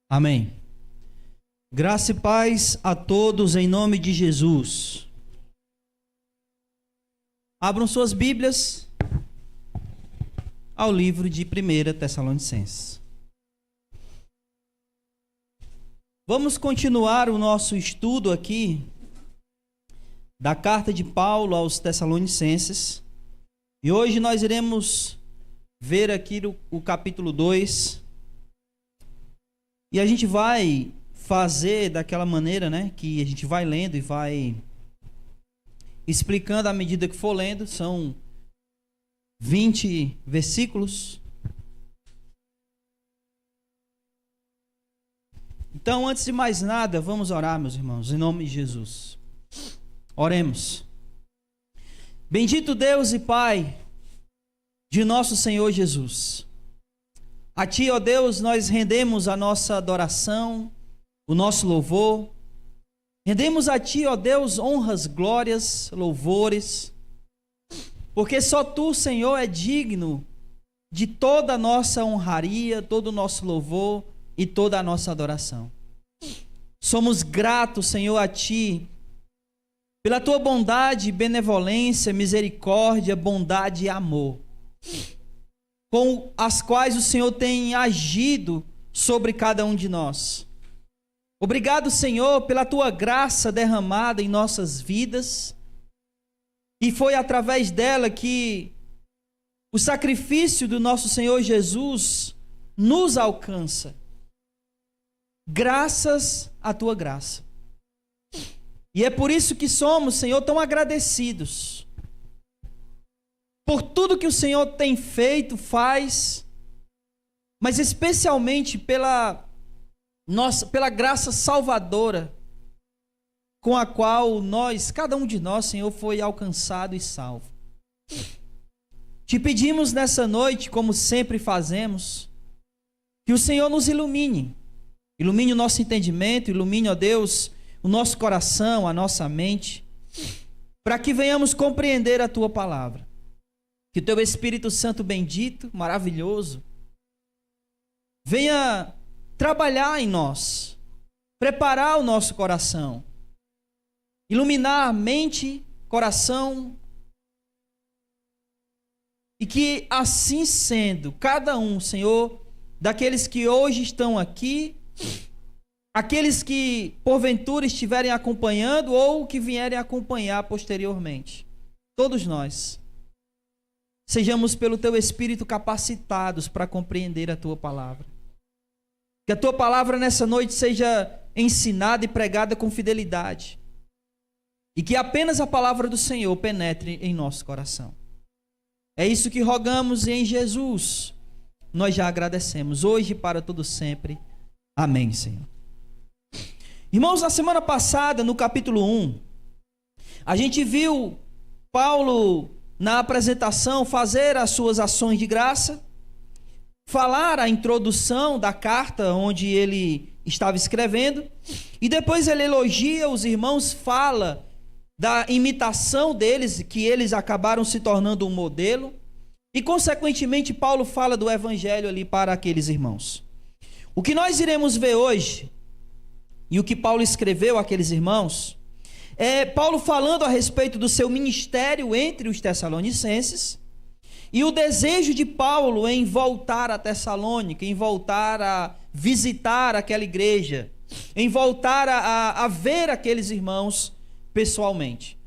Amém. Graça e paz a todos em nome de Jesus. Abram suas Bíblias ao livro de 1 Tessalonicenses. Vamos continuar o nosso estudo aqui da carta de Paulo aos Tessalonicenses. E hoje nós iremos ver aqui o capítulo 2. E a gente vai fazer daquela maneira, né, que a gente vai lendo e vai explicando à medida que for lendo. São 20 versículos. Então, antes de mais nada, vamos orar, meus irmãos, em nome de Jesus. Oremos. Bendito Deus e Pai de nosso Senhor Jesus. A Ti, ó Deus, nós rendemos a nossa adoração, o nosso louvor. Rendemos a Ti, ó Deus, honras, glórias, louvores. Porque só Tu, Senhor, é digno de toda a nossa honraria, todo o nosso louvor e toda a nossa adoração. Somos gratos, Senhor, a Ti, pela Tua bondade, benevolência, misericórdia, bondade e amor, com as quais o Senhor tem agido sobre cada um de nós. Obrigado, Senhor, pela Tua graça derramada em nossas vidas, e foi através dela que o sacrifício do nosso Senhor Jesus nos alcança. Graças à Tua graça. E é por isso que somos, Senhor, tão agradecidos por tudo que o Senhor tem feito, faz, mas especialmente pela graça salvadora com a qual cada um de nós, Senhor, foi alcançado e salvo. Te pedimos nessa noite, como sempre fazemos, que o Senhor nos ilumine o nosso entendimento, ilumine, ó Deus, o nosso coração, a nossa mente, para que venhamos compreender a Tua palavra. Que o Teu Espírito Santo bendito, maravilhoso, venha trabalhar em nós, preparar o nosso coração, iluminar a mente, coração, e que assim sendo, cada um, Senhor, daqueles que hoje estão aqui, aqueles que porventura estiverem acompanhando ou que vierem acompanhar posteriormente, todos nós, sejamos pelo Teu Espírito capacitados para compreender a Tua palavra. Que a Tua palavra nessa noite seja ensinada e pregada com fidelidade. E que apenas a palavra do Senhor penetre em nosso coração. É isso que rogamos e em Jesus nós já agradecemos, hoje e para todo sempre. Amém, Senhor. Irmãos, na semana passada, no capítulo 1, a gente viu Paulo, na apresentação, fazer as suas ações de graça, falar a introdução da carta onde ele estava escrevendo, e depois ele elogia os irmãos, fala da imitação deles, que eles acabaram se tornando um modelo, e consequentemente Paulo fala do evangelho ali para aqueles irmãos. O que nós iremos ver hoje, e o que Paulo escreveu àqueles irmãos, é Paulo falando a respeito do seu ministério entre os Tessalonicenses e o desejo de Paulo em voltar a Tessalônica, em voltar a visitar aquela igreja, em voltar a ver aqueles irmãos pessoalmente.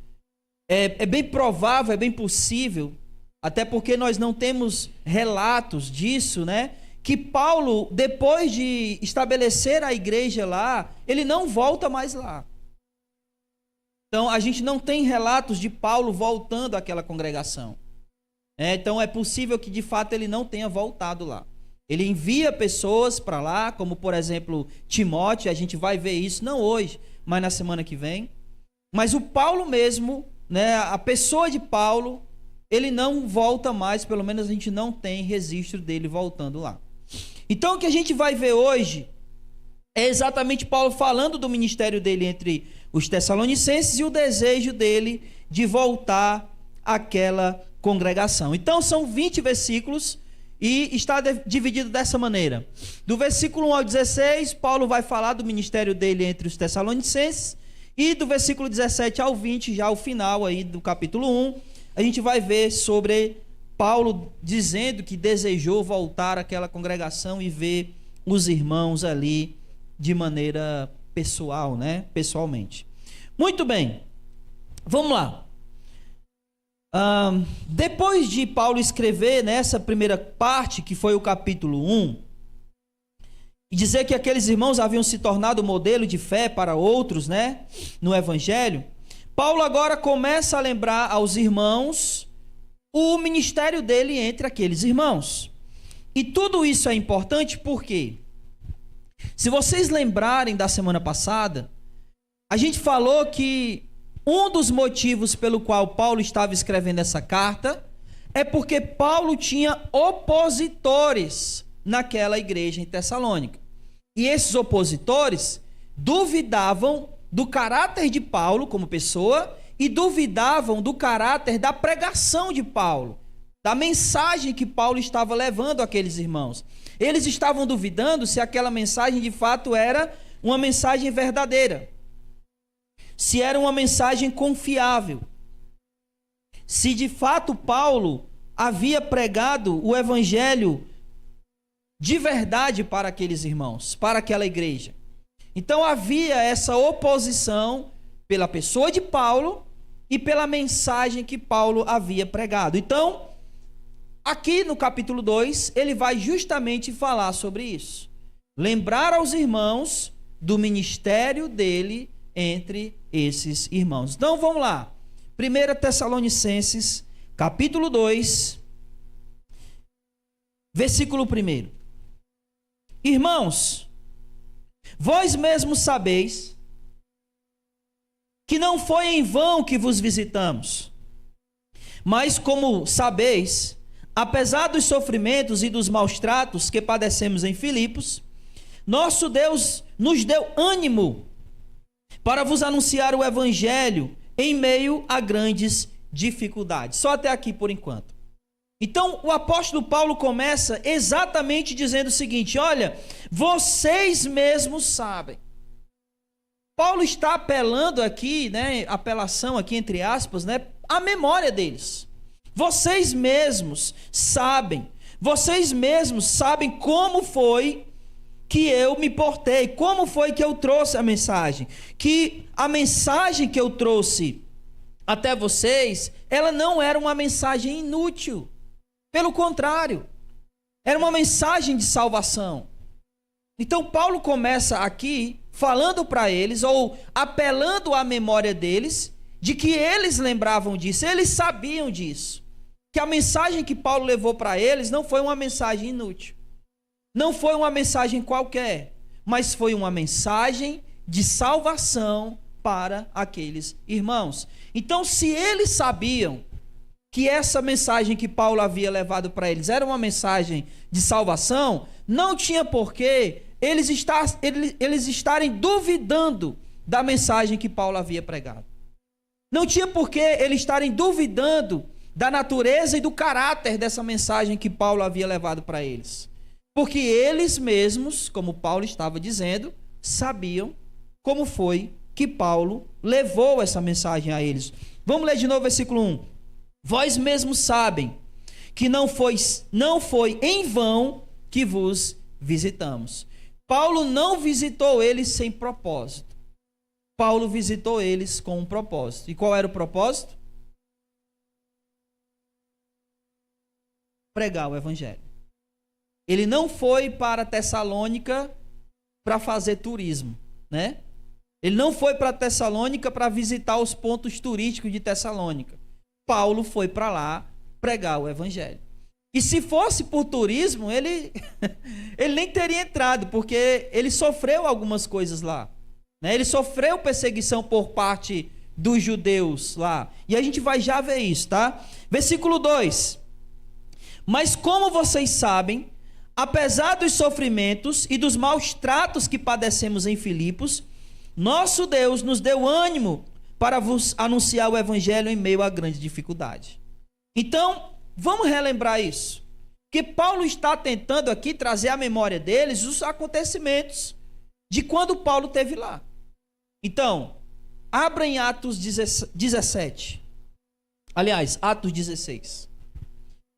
É bem provável, é bem possível, até porque nós não temos relatos disso, né? Que Paulo, depois de estabelecer a igreja lá, ele não volta mais lá. Então, a gente não tem relatos de Paulo voltando àquela congregação. Então, é possível que, de fato, ele não tenha voltado lá. Ele envia pessoas para lá, como, por exemplo, Timóteo. A gente vai ver isso, não hoje, mas na semana que vem. Mas o Paulo mesmo, né, a pessoa de Paulo, ele não volta mais, pelo menos a gente não tem registro dele voltando lá. Então, o que a gente vai ver hoje é exatamente Paulo falando do ministério dele entre os Tessalonicenses e o desejo dele de voltar àquela congregação. Então são 20 versículos E está dividido dessa maneira. Do versículo 1 ao 16, Paulo vai falar do ministério dele entre os Tessalonicenses. E do versículo 17 ao 20, já o final aí do capítulo 1, a gente vai ver sobre Paulo dizendo que desejou voltar àquela congregação e ver os irmãos ali de maneira pessoal, né? Pessoalmente. Muito bem. Vamos lá. Depois de Paulo escrever nessa primeira parte, que foi o capítulo 1, e dizer que aqueles irmãos haviam se tornado modelo de fé para outros, né, no evangelho, Paulo agora começa a lembrar aos irmãos o ministério dele entre aqueles irmãos. E tudo isso é importante porque, se vocês lembrarem da semana passada, a gente falou que um dos motivos pelo qual Paulo estava escrevendo essa carta é porque Paulo tinha opositores naquela igreja em Tessalônica. E esses opositores duvidavam do caráter de Paulo como pessoa e duvidavam do caráter da pregação de Paulo, da mensagem que Paulo estava levando àqueles irmãos. Eles estavam duvidando se aquela mensagem de fato era uma mensagem verdadeira, se era uma mensagem confiável, se de fato Paulo havia pregado o evangelho de verdade para aqueles irmãos, para aquela igreja. Então havia essa oposição pela pessoa de Paulo e pela mensagem que Paulo havia pregado. Então, aqui no capítulo 2, ele vai justamente falar sobre isso. Lembrar aos irmãos do ministério dele entre esses irmãos. Então vamos lá. 1 Tessalonicenses, capítulo 2, versículo 1. Irmãos, vós mesmos sabeis que não foi em vão que vos visitamos, mas como sabeis, apesar dos sofrimentos e dos maus tratos que padecemos em Filipos, nosso Deus nos deu ânimo para vos anunciar o evangelho em meio a grandes dificuldades. Só até aqui por enquanto. Então o apóstolo Paulo começa exatamente dizendo o seguinte: olha, vocês mesmos sabem. Paulo está apelando aqui, né, apelação aqui entre aspas, né, à memória deles. Vocês mesmos sabem como foi que eu me portei, como foi que eu trouxe a mensagem, que a mensagem que eu trouxe até vocês, ela não era uma mensagem inútil, pelo contrário, era uma mensagem de salvação. Então Paulo começa aqui falando para eles, ou apelando à memória deles, de que eles lembravam disso, eles sabiam disso, que a mensagem que Paulo levou para eles não foi uma mensagem inútil, não foi uma mensagem qualquer, mas foi uma mensagem de salvação para aqueles irmãos. Então, se eles sabiam que essa mensagem que Paulo havia levado para eles era uma mensagem de salvação, não tinha porquê eles estarem duvidando da mensagem que Paulo havia pregado. Não tinha porquê eles estarem duvidando da natureza e do caráter dessa mensagem que Paulo havia levado para eles. Porque eles mesmos, como Paulo estava dizendo, sabiam como foi que Paulo levou essa mensagem a eles. Vamos ler de novo o versículo 1. Vós mesmos sabem que não foi em vão que vos visitamos. Paulo não visitou eles sem propósito. Paulo visitou eles com um propósito. E qual era o propósito? Pregar o evangelho. Ele não foi para Tessalônica para fazer turismo, né? Ele não foi para Tessalônica para visitar os pontos turísticos de Tessalônica. Paulo foi para lá pregar o evangelho. E se fosse por turismo, ele nem teria entrado, porque ele sofreu algumas coisas lá, né? Ele sofreu perseguição por parte dos judeus lá. E a gente vai já ver isso, tá? Versículo 2. Mas como vocês sabem, apesar dos sofrimentos e dos maus tratos que padecemos em Filipos, nosso Deus nos deu ânimo para vos anunciar o evangelho em meio a grande dificuldade. Então, vamos relembrar isso. Que Paulo está tentando aqui trazer à memória deles os acontecimentos de quando Paulo esteve lá. Então, abra em Atos 17. Aliás, Atos 16.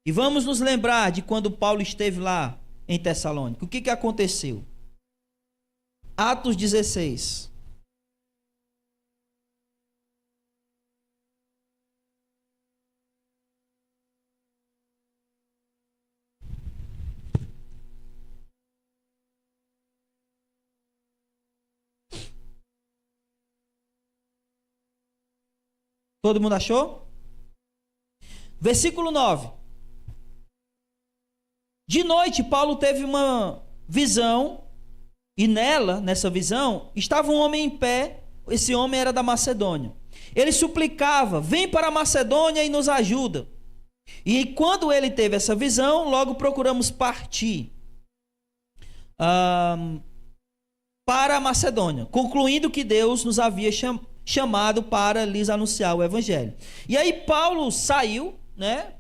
E vamos nos lembrar de quando Paulo esteve lá em Tessalônica. O que aconteceu? Atos 16. Todo mundo achou? Versículo 9. De noite, Paulo teve uma visão, e nessa visão, estava um homem em pé. Esse homem era da Macedônia. Ele suplicava: vem para a Macedônia e nos ajuda. E quando ele teve essa visão, logo procuramos partir para a Macedônia, concluindo que Deus nos havia chamado para lhes anunciar o evangelho. E aí Paulo saiu,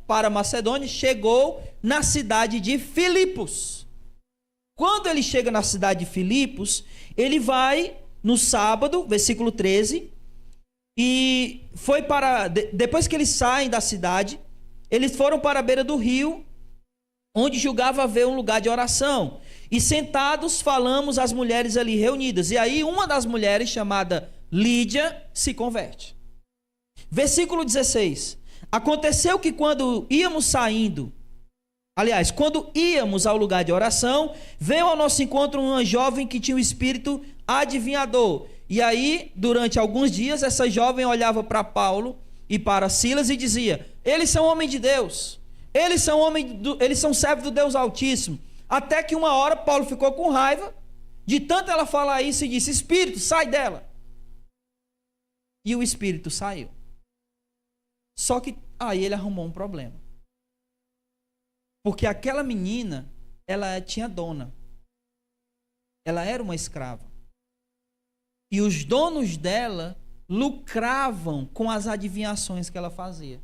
para a Macedônia, chegou na cidade de Filipos. Quando ele chega na cidade de Filipos, ele vai no sábado, versículo 13, e foi para, depois que eles saem da cidade, eles foram para a beira do rio, onde julgava haver um lugar de oração. E sentados falamos as mulheres ali reunidas. E aí uma das mulheres, chamada Lídia, se converte. Versículo 16. Aconteceu que quando íamos ao lugar de oração, veio ao nosso encontro uma jovem que tinha um espírito adivinhador. E aí, durante alguns dias, essa jovem olhava para Paulo e para Silas e dizia: eles são homens de Deus, eles são servos do Deus Altíssimo. Até que uma hora Paulo ficou com raiva de tanto ela falar isso e disse: espírito, sai dela. E o espírito saiu. Só que aí ele arrumou um problema. Porque aquela menina, ela tinha dona. Ela era uma escrava. E os donos dela lucravam com as adivinhações que ela fazia.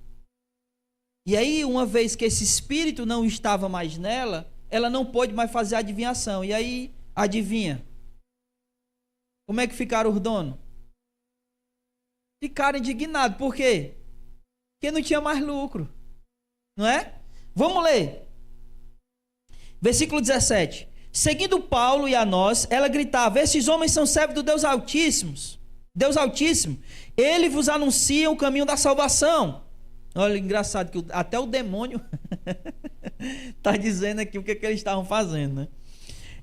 E aí, uma vez que esse espírito não estava mais nela, ela não pôde mais fazer adivinhação. E aí, adivinha? Como é que ficaram os donos? Ficaram indignados. Por quê? Porque não tinha mais lucro. Não é? Vamos ler. Versículo 17. Seguindo Paulo e a nós, ela gritava: esses homens são servos do Deus Altíssimo. Deus Altíssimo. Ele vos anuncia o caminho da salvação. Olha, engraçado que até o demônio está dizendo aqui o que eles estavam fazendo, né?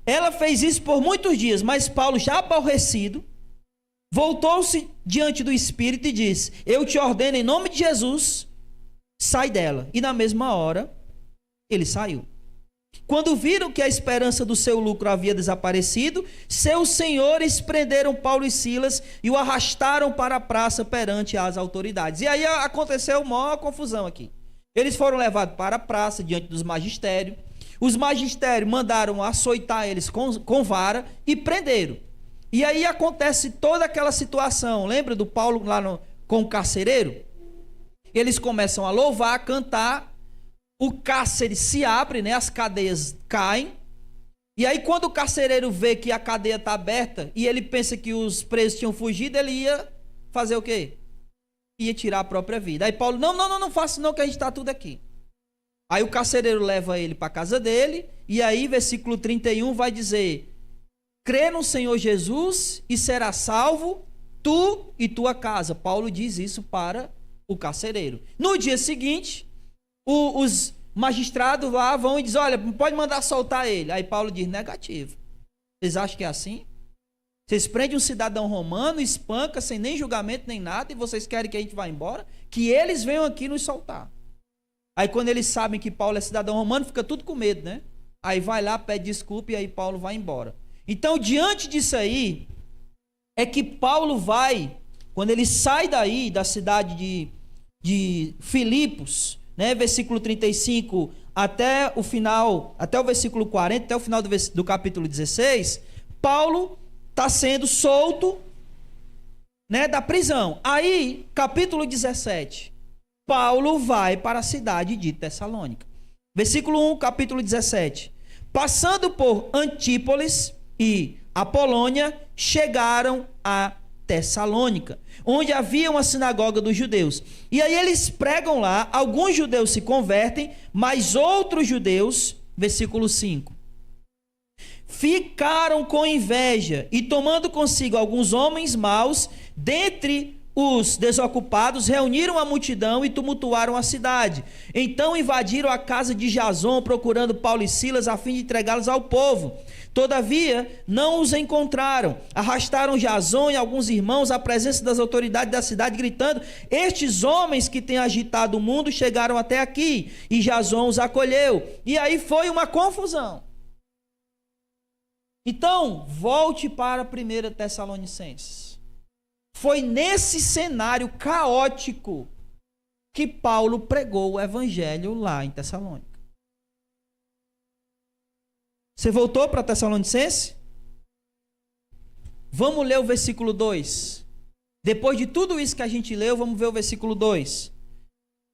Ela fez isso por muitos dias, mas Paulo, já aborrecido, voltou-se diante do Espírito e disse: eu te ordeno em nome de Jesus, sai dela. E na mesma hora, ele saiu. Quando viram que a esperança do seu lucro havia desaparecido, seus senhores prenderam Paulo e Silas e o arrastaram para a praça perante as autoridades. E aí aconteceu uma confusão aqui. Eles foram levados para a praça diante dos magistérios. Os magistérios mandaram açoitar eles com vara e prenderam. E aí acontece toda aquela situação. Lembra do Paulo lá com o carcereiro? Eles começam a louvar, a cantar. O cárcere se abre, as cadeias caem. E aí quando o carcereiro vê que a cadeia está aberta e ele pensa que os presos tinham fugido, ele ia fazer o quê? Ia tirar a própria vida. Aí Paulo: não faça não, que a gente está tudo aqui. Aí o carcereiro leva ele para a casa dele. E aí versículo 31 vai dizer: crê no Senhor Jesus e será salvo tu e tua casa. Paulo diz isso para o carcereiro. No dia seguinte, os magistrados lá vão e dizem: olha, pode mandar soltar ele. Aí Paulo diz: negativo. Vocês acham que é assim? Vocês prendem um cidadão romano, espancam sem nem julgamento nem nada, e vocês querem que a gente vá embora? Que eles venham aqui nos soltar. Aí quando eles sabem que Paulo é cidadão romano, fica tudo com medo, né? Aí vai lá, pede desculpa e aí Paulo vai embora. Então, diante disso aí, é que Paulo vai, quando ele sai daí, da cidade de Filipos, versículo 35 até o final, até o versículo 40, até o final do capítulo 16, Paulo está sendo solto, da prisão. Aí, capítulo 17, Paulo vai para a cidade de Tessalônica. Versículo 1, capítulo 17. Passando por Antípolis e Apolônia, chegaram a Tessalônica, onde havia uma sinagoga dos judeus. E aí eles pregam lá, alguns judeus se convertem, mas outros judeus, versículo 5, ficaram com inveja e tomando consigo alguns homens maus, dentre os desocupados, reuniram a multidão e tumultuaram a cidade. Então invadiram a casa de Jason, procurando Paulo e Silas, a fim de entregá-los ao povo. Todavia, não os encontraram. Arrastaram Jason e alguns irmãos à presença das autoridades da cidade, gritando: estes homens que têm agitado o mundo chegaram até aqui. E Jason os acolheu. E aí foi uma confusão. Então, volte para 1 Tessalonicenses. Foi nesse cenário caótico que Paulo pregou o evangelho lá em Tessalônica. Você voltou para Tessalonicenses? Vamos ler o versículo 2. Depois de tudo isso que a gente leu, vamos ver o versículo 2.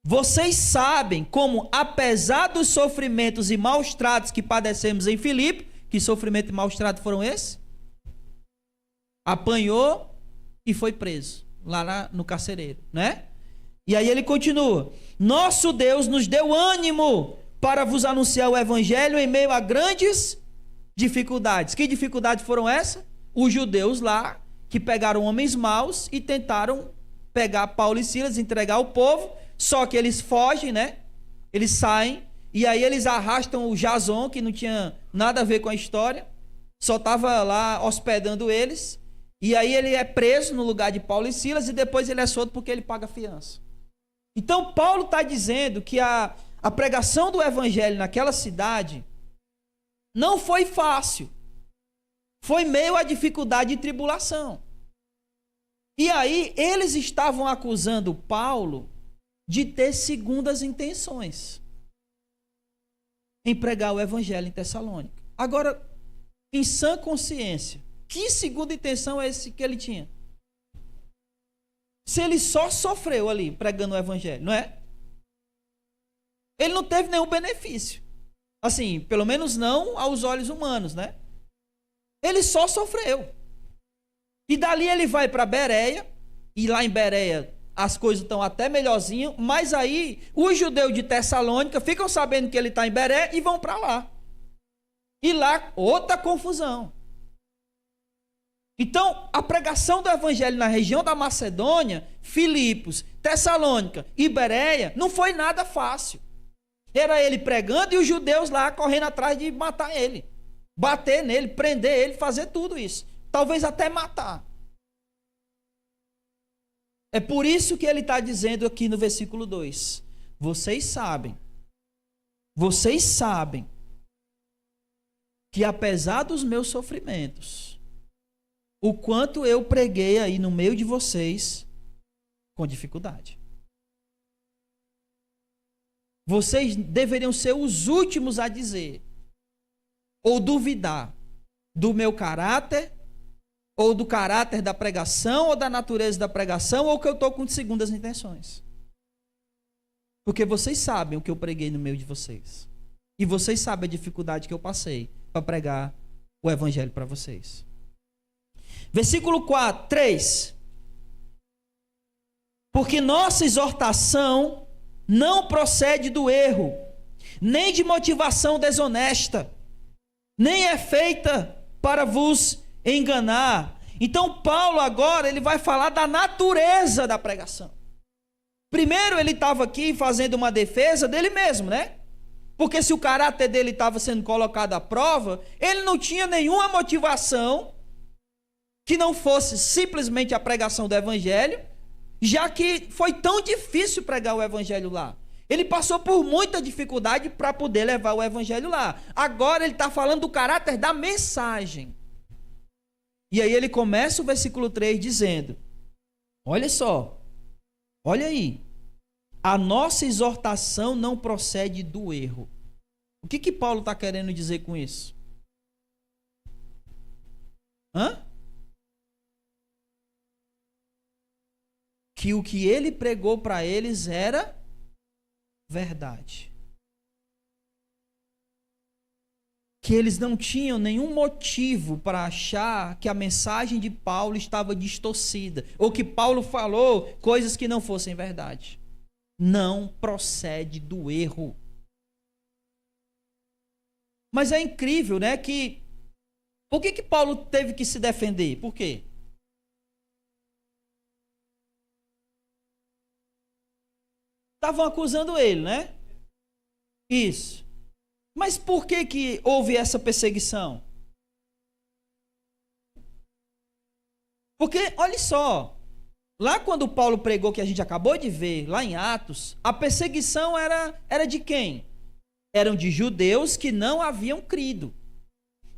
Vocês sabem como, apesar dos sofrimentos e maus tratos que padecemos em Filipe, que sofrimento e maus tratos foram esses? Apanhou e foi preso lá no carcereiro, né? E aí ele continua: nosso Deus nos deu ânimo para vos anunciar o evangelho em meio a grandes dificuldades. Que dificuldades foram essas? Os judeus lá que pegaram homens maus e tentaram pegar Paulo e Silas, entregar ao povo, só que eles fogem, né? Eles saem e aí eles arrastam o Jason, que não tinha nada a ver com a história, só estava lá hospedando eles. E aí ele é preso no lugar de Paulo e Silas e depois ele é solto porque ele paga fiança. Então Paulo está dizendo que a pregação do evangelho naquela cidade não foi fácil. Foi meio a dificuldade e tribulação. E aí eles estavam acusando Paulo de ter segundas intenções em pregar o evangelho em Tessalônica. Agora, em sã consciência, que segunda intenção é esse que ele tinha? Se ele só sofreu ali pregando o evangelho, não é? Ele não teve nenhum benefício. Assim, pelo menos não aos olhos humanos, né? Ele só sofreu. E dali ele vai para Bereia, e lá em Bereia as coisas estão até melhorzinho, mas aí os judeus de Tessalônica ficam sabendo que ele está em Bereia e vão para lá. E lá outra confusão. Então, a pregação do evangelho na região da Macedônia, Filipos, Tessalônica e Bereia, não foi nada fácil. Era ele pregando e os judeus lá correndo atrás de matar ele. Bater nele, prender ele, fazer tudo isso. Talvez até matar. É por isso que ele está dizendo aqui no versículo 2. Vocês sabem que apesar dos meus sofrimentos, o quanto eu preguei aí no meio de vocês com dificuldade. Vocês deveriam ser os últimos a dizer ou duvidar do meu caráter, ou do caráter da pregação, ou da natureza da pregação, ou que eu estou com segundas intenções. Porque vocês sabem o que eu preguei no meio de vocês. E vocês sabem a dificuldade que eu passei para pregar o evangelho para vocês. Versículo 3. Porque nossa exortação não procede do erro, nem de motivação desonesta, nem é feita para vos enganar. Então Paulo agora ele vai falar da natureza da pregação. Primeiro ele estava aqui fazendo uma defesa dele mesmo, né? Porque se o caráter dele estava sendo colocado à prova, ele não tinha nenhuma motivação que não fosse simplesmente a pregação do evangelho, já que foi tão difícil pregar o evangelho lá. Ele passou por muita dificuldade para poder levar o evangelho lá. Agora ele está falando do caráter da mensagem. E aí ele começa o versículo 3 dizendo: olha só, olha aí, a nossa exortação não procede do erro. O que Paulo está querendo dizer com isso? Que o que ele pregou para eles era verdade. que eles não tinham nenhum motivo para achar que a mensagem de Paulo estava distorcida, ou que Paulo falou coisas que não fossem verdade. Não procede do erro. Mas é incrível, né, que... Por que Paulo teve que se defender? Por quê? Estavam acusando ele, né? Isso. Mas por que houve essa perseguição? Porque, olha só, lá quando Paulo pregou, que a gente acabou de ver, lá em Atos, a perseguição era de quem? Eram de judeus que não haviam crido.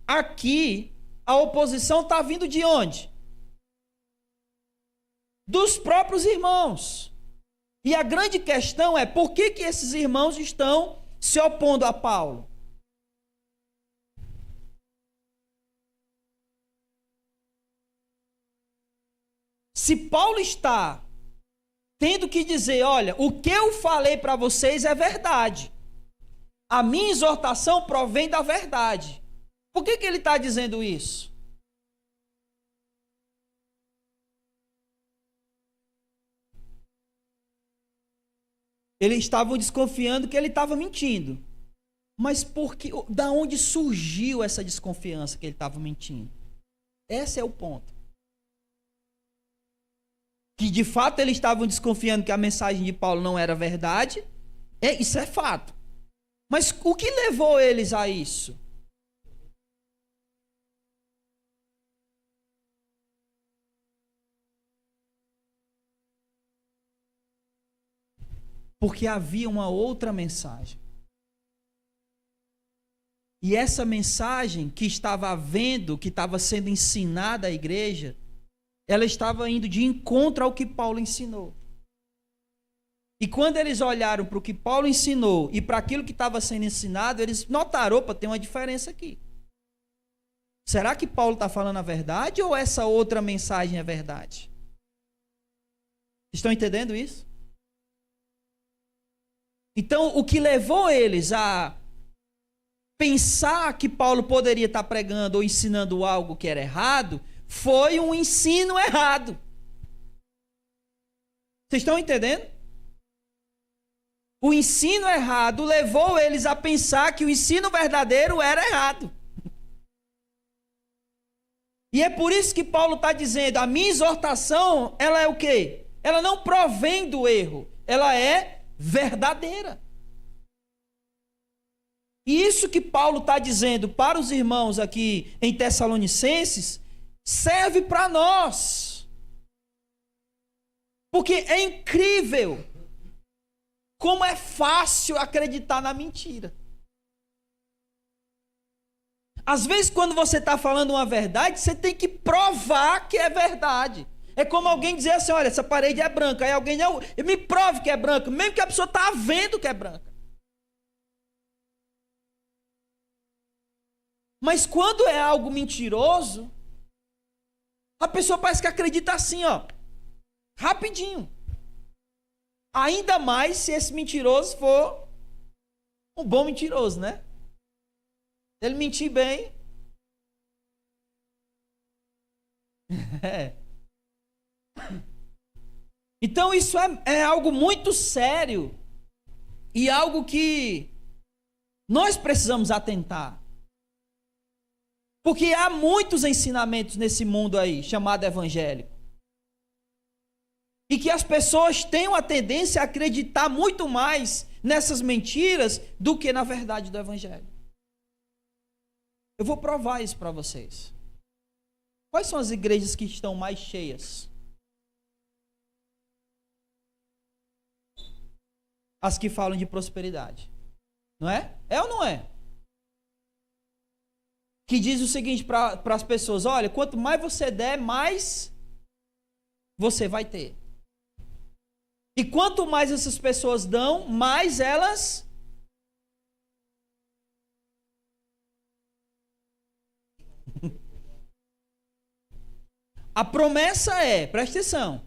Aqui, a oposição está vindo de onde? Dos próprios irmãos. E a grande questão é, por que esses irmãos estão se opondo a Paulo? Se Paulo está tendo que dizer, olha, o que eu falei para vocês é verdade. A minha exortação provém da verdade. Por que ele está dizendo isso? Eles estavam desconfiando que ele estava mentindo. Mas da onde surgiu essa desconfiança que ele estava mentindo? Esse é o ponto. Que de fato eles estavam desconfiando que a mensagem de Paulo não era verdade. Isso é fato. Mas o que levou eles a isso? Porque havia uma outra mensagem. E essa mensagem que estava havendo, que estava sendo ensinada à igreja, ela estava indo de encontro ao que Paulo ensinou. E quando eles olharam para o que Paulo ensinou e para aquilo que estava sendo ensinado, eles notaram, opa, tem uma diferença aqui. Será que Paulo está falando a verdade ou essa outra mensagem é verdade? Estão entendendo isso? Então, o que levou eles a pensar que Paulo poderia estar pregando ou ensinando algo que era errado, foi um ensino errado. Vocês estão entendendo? O ensino errado levou eles a pensar que o ensino verdadeiro era errado. E é por isso que Paulo está dizendo, a minha exortação, ela é o quê? Ela não provém do erro, ela é verdadeira. E isso que Paulo está dizendo para os irmãos aqui em Tessalonicenses, serve para nós. Porque é incrível como é fácil acreditar na mentira. Às vezes, quando você está falando uma verdade, você tem que provar que é verdade. É como alguém dizer assim, olha, essa parede é branca. Aí alguém, não, me prove que é branca, mesmo que a pessoa está vendo que é branca. Mas quando é algo mentiroso, a pessoa parece que acredita assim, ó, rapidinho. Ainda mais se esse mentiroso for um bom mentiroso, né? Se ele mentir bem. Então isso é algo muito sério e algo que nós precisamos atentar. Porque há muitos ensinamentos nesse mundo aí, chamado evangélico. E que as pessoas têm uma tendência a acreditar muito mais nessas mentiras do que na verdade do evangelho. Eu vou provar isso para vocês. Quais são as igrejas que estão mais cheias? As que falam de prosperidade. Não é? É ou não é? Que diz o seguinte para as pessoas, olha, quanto mais você der, mais você vai ter. E quanto mais essas pessoas dão, mais elas... A promessa é, presta atenção,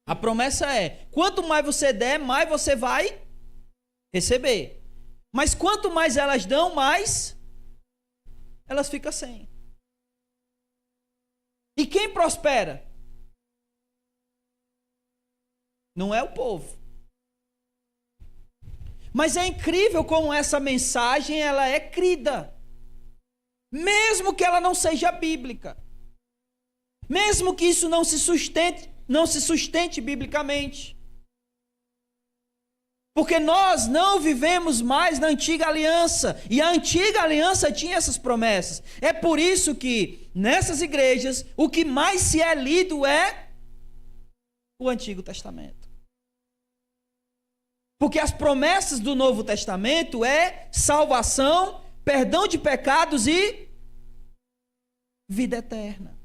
a promessa é, quanto mais você der, mais você vai receber. Mas quanto mais elas dão, mais elas ficam sem. E quem prospera? Não é o povo. Mas é incrível como essa mensagem ela é crida. Mesmo que ela não seja bíblica. Mesmo que isso não se sustente biblicamente. Porque nós não vivemos mais na antiga aliança. E a antiga aliança tinha essas promessas. É por isso que nessas igrejas o que mais se é lido é o Antigo Testamento. Porque as promessas do Novo Testamento é salvação, perdão de pecados e vida eterna.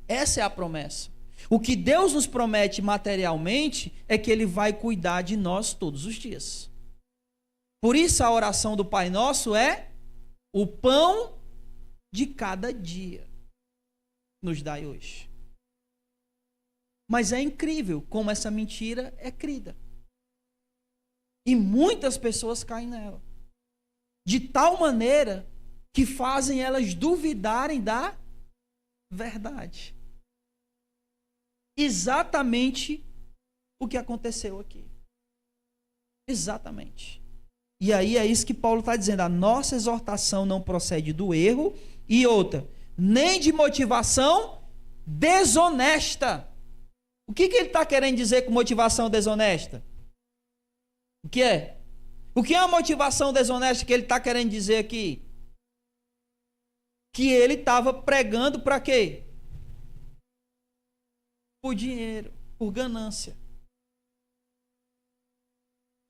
Essa é a promessa. O que Deus nos promete materialmente é que Ele vai cuidar de nós todos os dias. Por isso a oração do Pai Nosso é o pão de cada dia nos dai hoje. Mas é incrível como essa mentira é crida. E muitas pessoas caem nela. De tal maneira que fazem elas duvidarem da verdade. Exatamente o que aconteceu aqui. Exatamente. E aí é isso que Paulo está dizendo. A nossa exortação não procede do erro. E outra, nem de motivação desonesta. O que ele está querendo dizer com motivação desonesta? O que é? O que é a motivação desonesta que ele está querendo dizer aqui? Que ele estava pregando para quê? Por dinheiro, por ganância.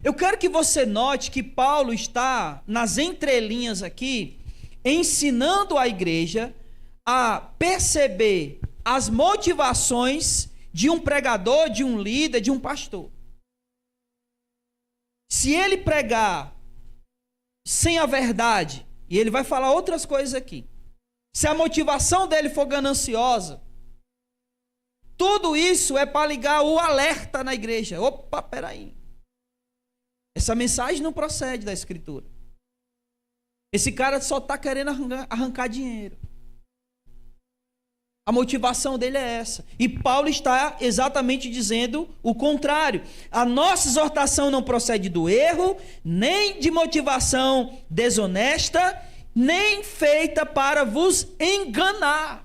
Eu quero que você note que Paulo está, nas entrelinhas aqui, ensinando a igreja a perceber as motivações de um pregador, de um líder, de um pastor. Se ele pregar sem a verdade, e ele vai falar outras coisas aqui, se a motivação dele for gananciosa, tudo isso é para ligar o alerta na igreja. Opa, peraí. Essa mensagem não procede da Escritura. Esse cara só está querendo arrancar dinheiro. A motivação dele é essa. E Paulo está exatamente dizendo o contrário. A nossa exortação não procede do erro, nem de motivação desonesta, nem feita para vos enganar.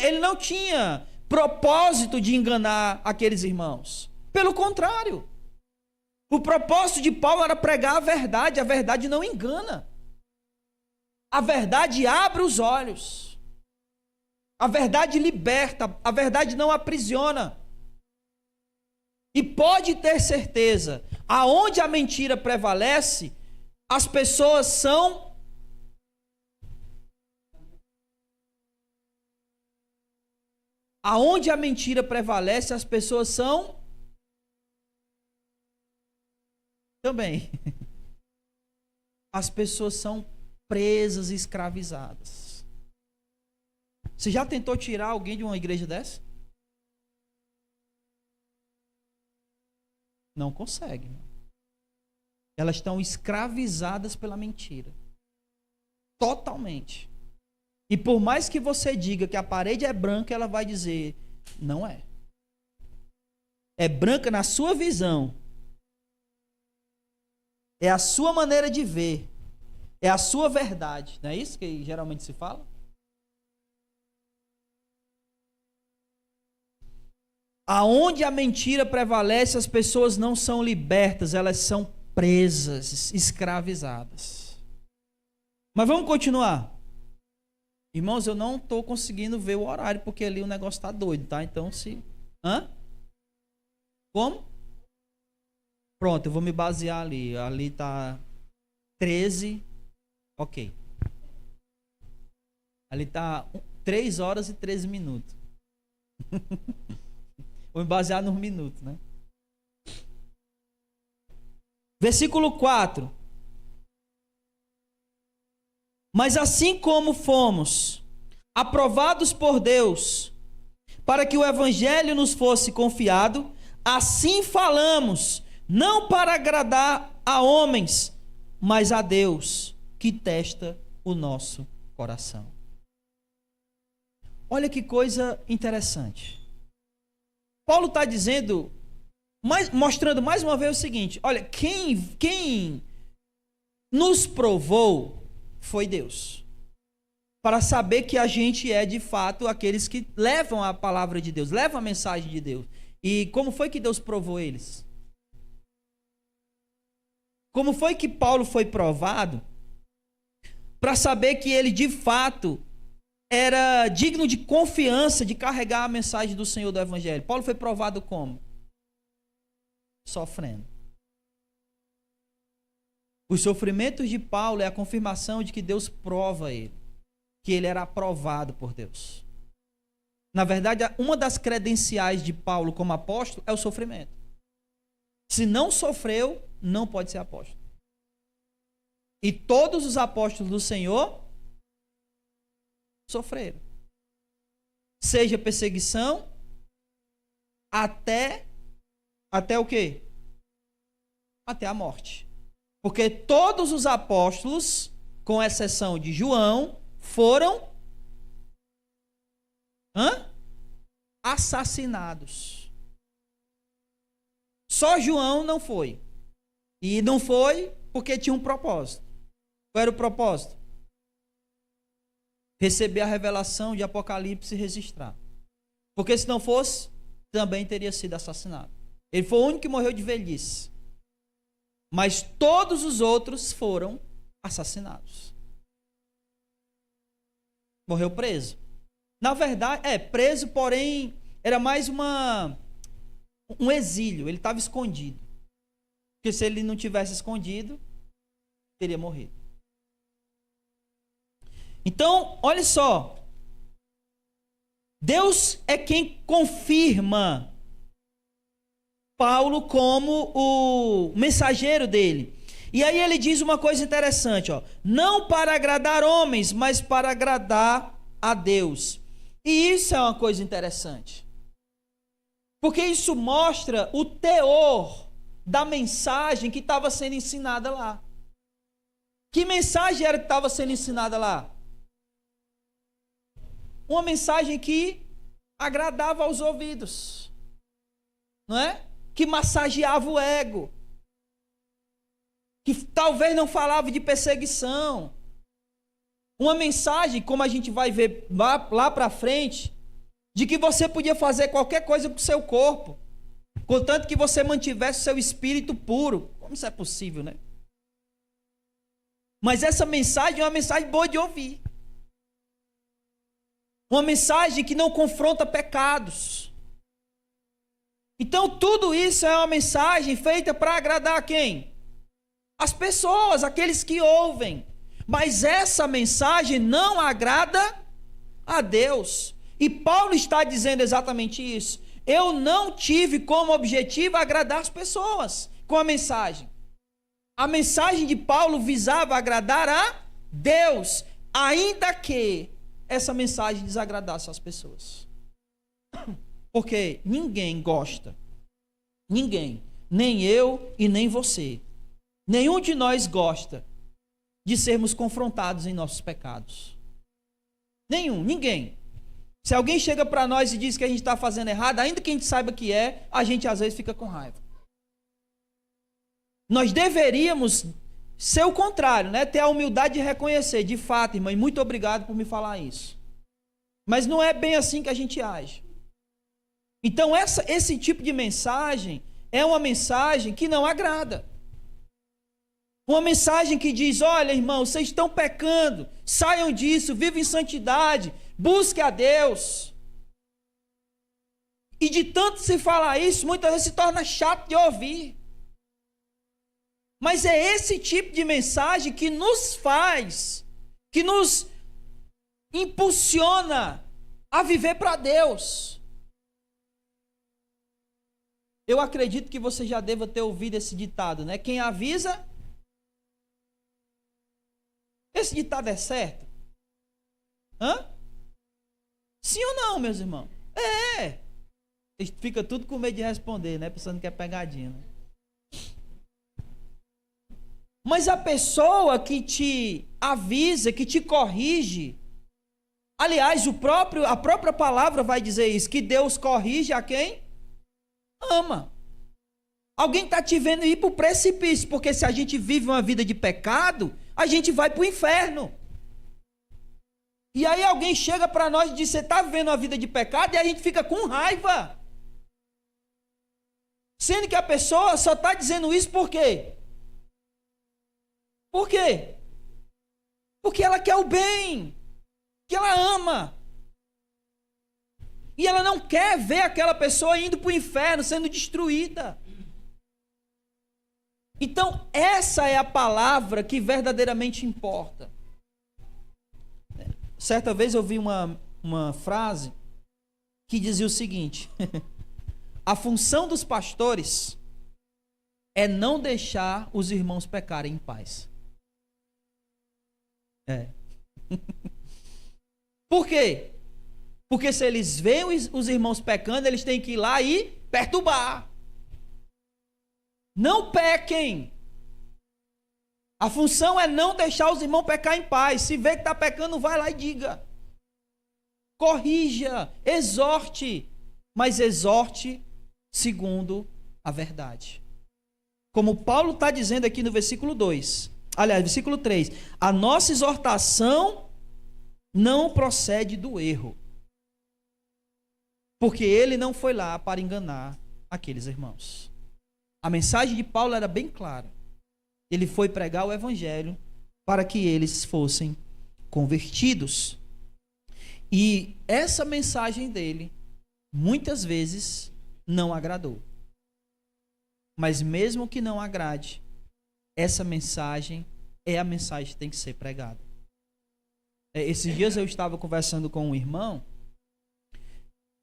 Ele não tinha propósito de enganar aqueles irmãos. Pelo contrário. O propósito de Paulo era pregar a verdade não engana. A verdade abre os olhos. A verdade liberta, a verdade não aprisiona. E pode ter certeza, aonde a mentira prevalece, as pessoas são aonde a mentira prevalece, as pessoas são também. As pessoas são presas e escravizadas. Você já tentou tirar alguém de uma igreja dessa? Não consegue. Elas estão escravizadas pela mentira. Totalmente. E por mais que você diga que a parede é branca, ela vai dizer, não é. É branca na sua visão. É a sua maneira de ver. É a sua verdade. Não é isso que geralmente se fala? Aonde a mentira prevalece, as pessoas não são libertas, elas são presas, escravizadas. Mas vamos continuar. Irmãos, eu não estou conseguindo ver o horário, porque ali o negócio está doido, tá? Então se... Hã? Como? Pronto, eu vou me basear ali. Ali está 13. Ok. Ali está 3 horas e 13 minutos. Vou me basear nos minutos, né? Versículo 4. Mas assim como fomos aprovados por Deus para que o evangelho nos fosse confiado, assim falamos, não para agradar a homens, mas a Deus, que testa o nosso coração. Olha que coisa interessante. Paulo está dizendo, mostrando mais uma vez o seguinte: olha, quem nos provou foi Deus, para saber que a gente é de fato aqueles que levam a palavra de Deus, levam a mensagem de Deus. E como foi que Deus provou eles? Como foi que Paulo foi provado? Para saber que ele de fato era digno de confiança de carregar a mensagem do Senhor do Evangelho. Paulo foi provado como? Sofrendo. Os sofrimentos de Paulo é a confirmação de que Deus prova ele, que ele era aprovado por Deus. Na verdade, uma das credenciais de Paulo como apóstolo é o sofrimento. Se não sofreu, não pode ser apóstolo. E todos os apóstolos do Senhor sofreram. Seja perseguição, até o quê? Até a morte. Porque todos os apóstolos, com exceção de João, foram assassinados. Só João não foi. E não foi porque tinha um propósito. Qual era o propósito? Receber a revelação de Apocalipse e registrar. Porque se não fosse, também teria sido assassinado. Ele foi o único que morreu de velhice. Mas todos os outros foram assassinados. Morreu preso. Na verdade, preso, porém, era mais um exílio. Ele estava escondido. Porque se ele não tivesse escondido, teria morrido. Então, olha só. Deus é quem confirma Paulo como o mensageiro dele. E aí ele diz uma coisa interessante, ó: não para agradar homens, mas para agradar a Deus. E isso é uma coisa interessante. Porque isso mostra o teor da mensagem que estava sendo ensinada lá. Que mensagem era que estava sendo ensinada lá? Uma mensagem que agradava aos ouvidos, não é? Que massageava o ego, que talvez não falava de perseguição. Uma mensagem, como a gente vai ver lá para frente, de que você podia fazer qualquer coisa com o seu corpo, contanto que você mantivesse o seu espírito puro. Como isso é possível, né? Mas essa mensagem é uma mensagem boa de ouvir. Uma mensagem que não confronta pecados. Então tudo isso é uma mensagem feita para agradar a quem? As pessoas, aqueles que ouvem. Mas essa mensagem não agrada a Deus. E Paulo está dizendo exatamente isso. Eu não tive como objetivo agradar as pessoas com a mensagem. A mensagem de Paulo visava agradar a Deus, ainda que essa mensagem desagradasse as pessoas. Porque ninguém gosta. Ninguém. Nem eu e nem você. Nenhum de nós gosta de sermos confrontados em nossos pecados. Nenhum, ninguém. Se alguém chega para nós e diz que a gente está fazendo errado, ainda que a gente saiba que a gente às vezes fica com raiva. Nós deveríamos ser o contrário, né? Ter a humildade de reconhecer, de fato, irmã, e muito obrigado por me falar isso. Mas não é bem assim que a gente age. Então esse tipo de mensagem é uma mensagem que não agrada. Uma mensagem que diz: olha, irmão, vocês estão pecando, saiam disso, vivam em santidade, busque a Deus. E de tanto se falar isso, muitas vezes se torna chato de ouvir. Mas é esse tipo de mensagem que nos faz, que nos impulsiona a viver para Deus. Eu acredito que você já deva ter ouvido esse ditado, né? Quem avisa... Esse ditado é certo? Sim ou não, meus irmãos? É. Fica tudo com medo de responder, né? Pensando que é pegadinha, né? Mas a pessoa que te avisa, que te corrige, aliás, a própria palavra vai dizer isso, que Deus corrige a quem ama. Alguém está te vendo ir para o precipício, porque se a gente vive uma vida de pecado, a gente vai para o inferno. E aí alguém chega para nós e diz, você está vivendo uma vida de pecado, e a gente fica com raiva. Sendo que a pessoa só está dizendo isso por quê? Por quê? Porque ela quer o bem, que ela ama. E ela não quer ver aquela pessoa indo para o inferno, sendo destruída. Então, essa é a palavra que verdadeiramente importa. Certa vez eu vi uma frase que dizia o seguinte: a função dos pastores é não deixar os irmãos pecarem em paz. Por quê? Porque se eles veem os irmãos pecando, eles têm que ir lá e perturbar. Não pequem. A função é não deixar os irmãos pecar em paz. Se vê que está pecando, vai lá e diga. Corrija, exorte, mas exorte segundo a verdade. Como Paulo está dizendo aqui no versículo 2. Aliás, versículo 3. A nossa exortação não procede do erro. Porque ele não foi lá para enganar aqueles irmãos. A mensagem de Paulo era bem clara. Ele foi pregar o evangelho para que eles fossem convertidos. E essa mensagem dele, muitas vezes, não agradou. Mas mesmo que não agrade, essa mensagem é a mensagem que tem que ser pregada. Esses dias eu estava conversando com um irmão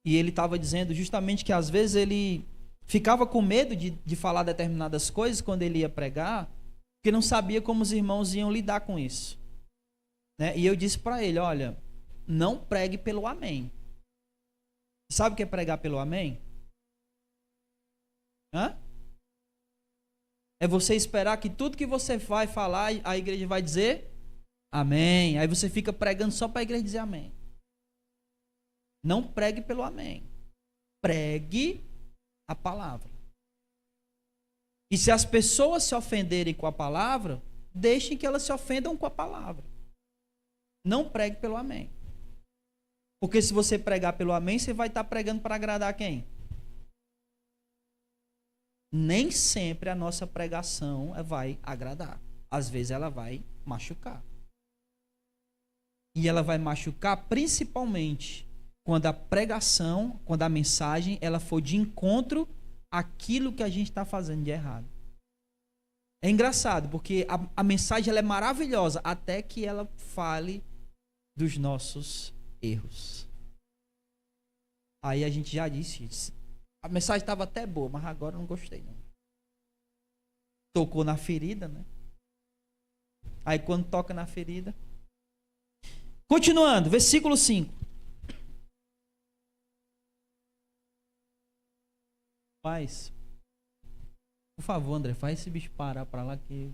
e ele estava dizendo justamente que às vezes ele ficava com medo de falar determinadas coisas quando ele ia pregar, porque não sabia como os irmãos iam lidar com isso. Né? E eu disse para ele, olha, não pregue pelo amém. Sabe o que é pregar pelo amém? É você esperar que tudo que você vai falar, a igreja vai dizer amém. Aí você fica pregando só para a igreja dizer amém. Não pregue pelo amém. Pregue a palavra. E se as pessoas se ofenderem com a palavra, deixem que elas se ofendam com a palavra. Não pregue pelo amém. Porque se você pregar pelo amém, você vai estar pregando para agradar quem? Nem sempre a nossa pregação vai agradar. Às vezes ela vai machucar. E ela vai machucar principalmente quando a pregação, quando a mensagem, ela for de encontro àquilo que a gente está fazendo de errado. É engraçado, porque a mensagem ela é maravilhosa até que ela fale dos nossos erros. Aí a gente já disse isso. A mensagem estava até boa, mas agora eu não gostei. Não. Tocou na ferida, né? Aí quando toca na ferida... Continuando, versículo 5. Faz. Por favor, André, faz esse bicho parar para lá que...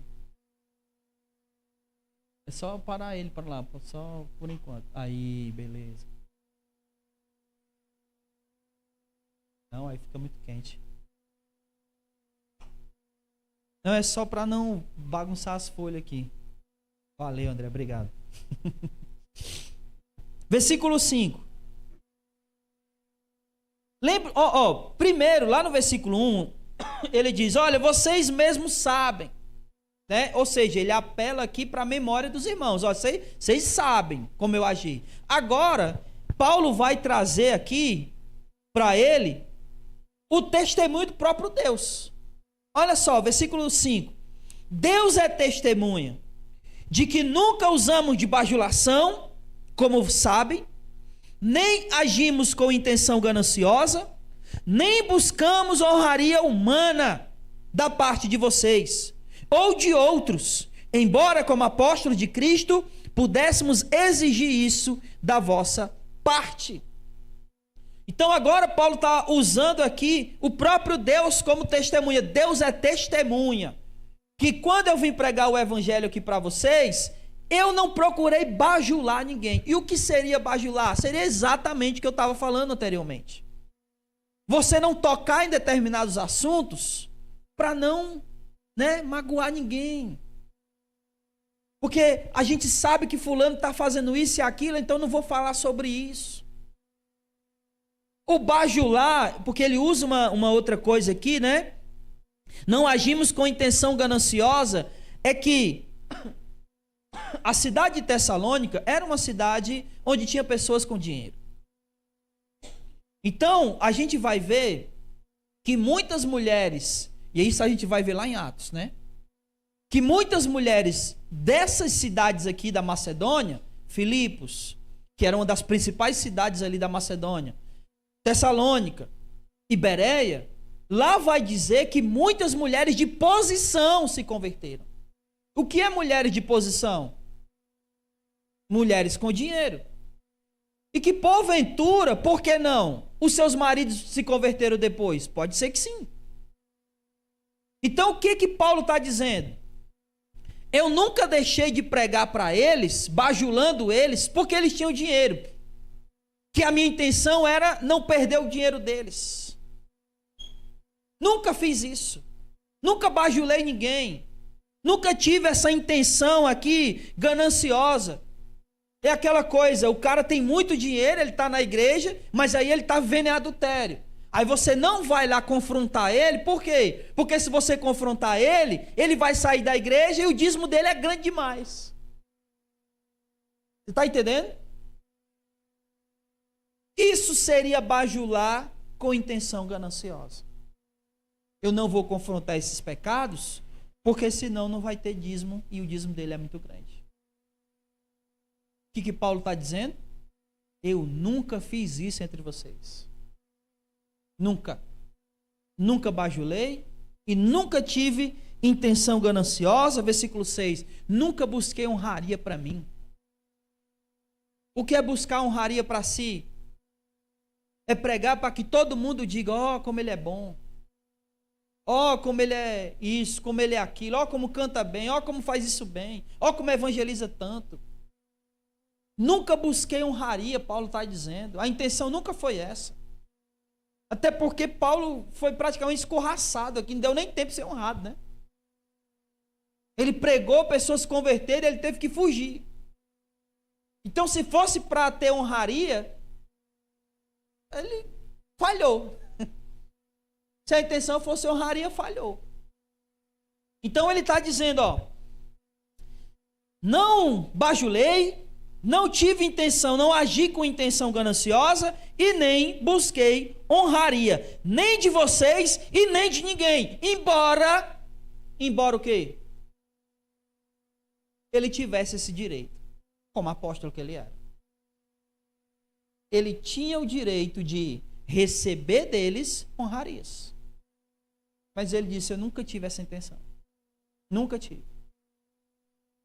É só parar ele para lá, só por enquanto. Aí, beleza. Não, aí fica muito quente. Não, é só para não bagunçar as folhas aqui. Valeu, André, obrigado. Versículo 5. Lembra, primeiro, lá no versículo 1, ele diz, olha, vocês mesmos sabem. Né? Ou seja, ele apela aqui para a memória dos irmãos. Vocês sabem como eu agi. Agora, Paulo vai trazer aqui para ele o testemunho do próprio Deus. Olha só, versículo 5. Deus é testemunha de que nunca usamos de bajulação, como sabem, nem agimos com intenção gananciosa, nem buscamos honraria humana da parte de vocês ou de outros, embora como apóstolos de Cristo pudéssemos exigir isso da vossa parte. Então agora Paulo está usando aqui o próprio Deus como testemunha. Deus é testemunha que quando eu vim pregar o evangelho aqui para vocês, eu não procurei bajular ninguém. E o que seria bajular? Seria exatamente o que eu estava falando anteriormente. Você não tocar em determinados assuntos para não, magoar ninguém. Porque a gente sabe que fulano está fazendo isso e aquilo, então não vou falar sobre isso. O bajular, porque ele usa uma outra coisa aqui, não agimos com intenção gananciosa, é que a cidade de Tessalônica era uma cidade onde tinha pessoas com dinheiro. Então, a gente vai ver que muitas mulheres, e isso a gente vai ver lá em Atos, que muitas mulheres dessas cidades aqui da Macedônia, Filipos, que era uma das principais cidades ali da Macedônia, Tessalônica e Bereia, lá vai dizer que muitas mulheres de posição se converteram. O que é mulheres de posição? Mulheres com dinheiro. E que porventura, por que não? Os seus maridos se converteram depois? Pode ser que sim. Então o que Paulo está dizendo? Eu nunca deixei de pregar para eles, bajulando eles, porque eles tinham dinheiro. Que a minha intenção era não perder o dinheiro deles. Nunca fiz isso. Nunca bajulei ninguém. Nunca tive essa intenção aqui gananciosa. É aquela coisa, o cara tem muito dinheiro, ele está na igreja, mas aí ele está vivendo em adultério. Aí você não vai lá confrontar ele, por quê? Porque se você confrontar ele, ele vai sair da igreja e o dízimo dele é grande demais. Você está entendendo? Isso seria bajular com intenção gananciosa. Eu não vou confrontar esses pecados, porque senão não vai ter dízimo e o dízimo dele é muito grande. O que Paulo está dizendo? Eu nunca fiz isso entre vocês. Nunca. Nunca bajulei e nunca tive intenção gananciosa. Versículo 6. Nunca busquei honraria para mim. O que é buscar honraria para si? É pregar para que todo mundo diga, como ele é bom. Como ele é isso, como ele é aquilo. Como canta bem, como faz isso bem. Como evangeliza tanto. Nunca busquei honraria, Paulo está dizendo. A intenção nunca foi essa. Até porque Paulo foi praticamente escorraçado aqui, não deu nem tempo de ser honrado, Ele pregou, pessoas se converterem, ele teve que fugir. Então, se fosse para ter honraria, ele falhou. Se a intenção fosse honraria, falhou. Então, ele está dizendo, não bajulei, não tive intenção, não agi com intenção gananciosa e nem busquei honraria, nem de vocês e nem de ninguém. Embora o quê? Ele tivesse esse direito, como apóstolo que ele era. Ele tinha o direito de receber deles honrarias. Mas ele disse, eu nunca tive essa intenção. Nunca tive.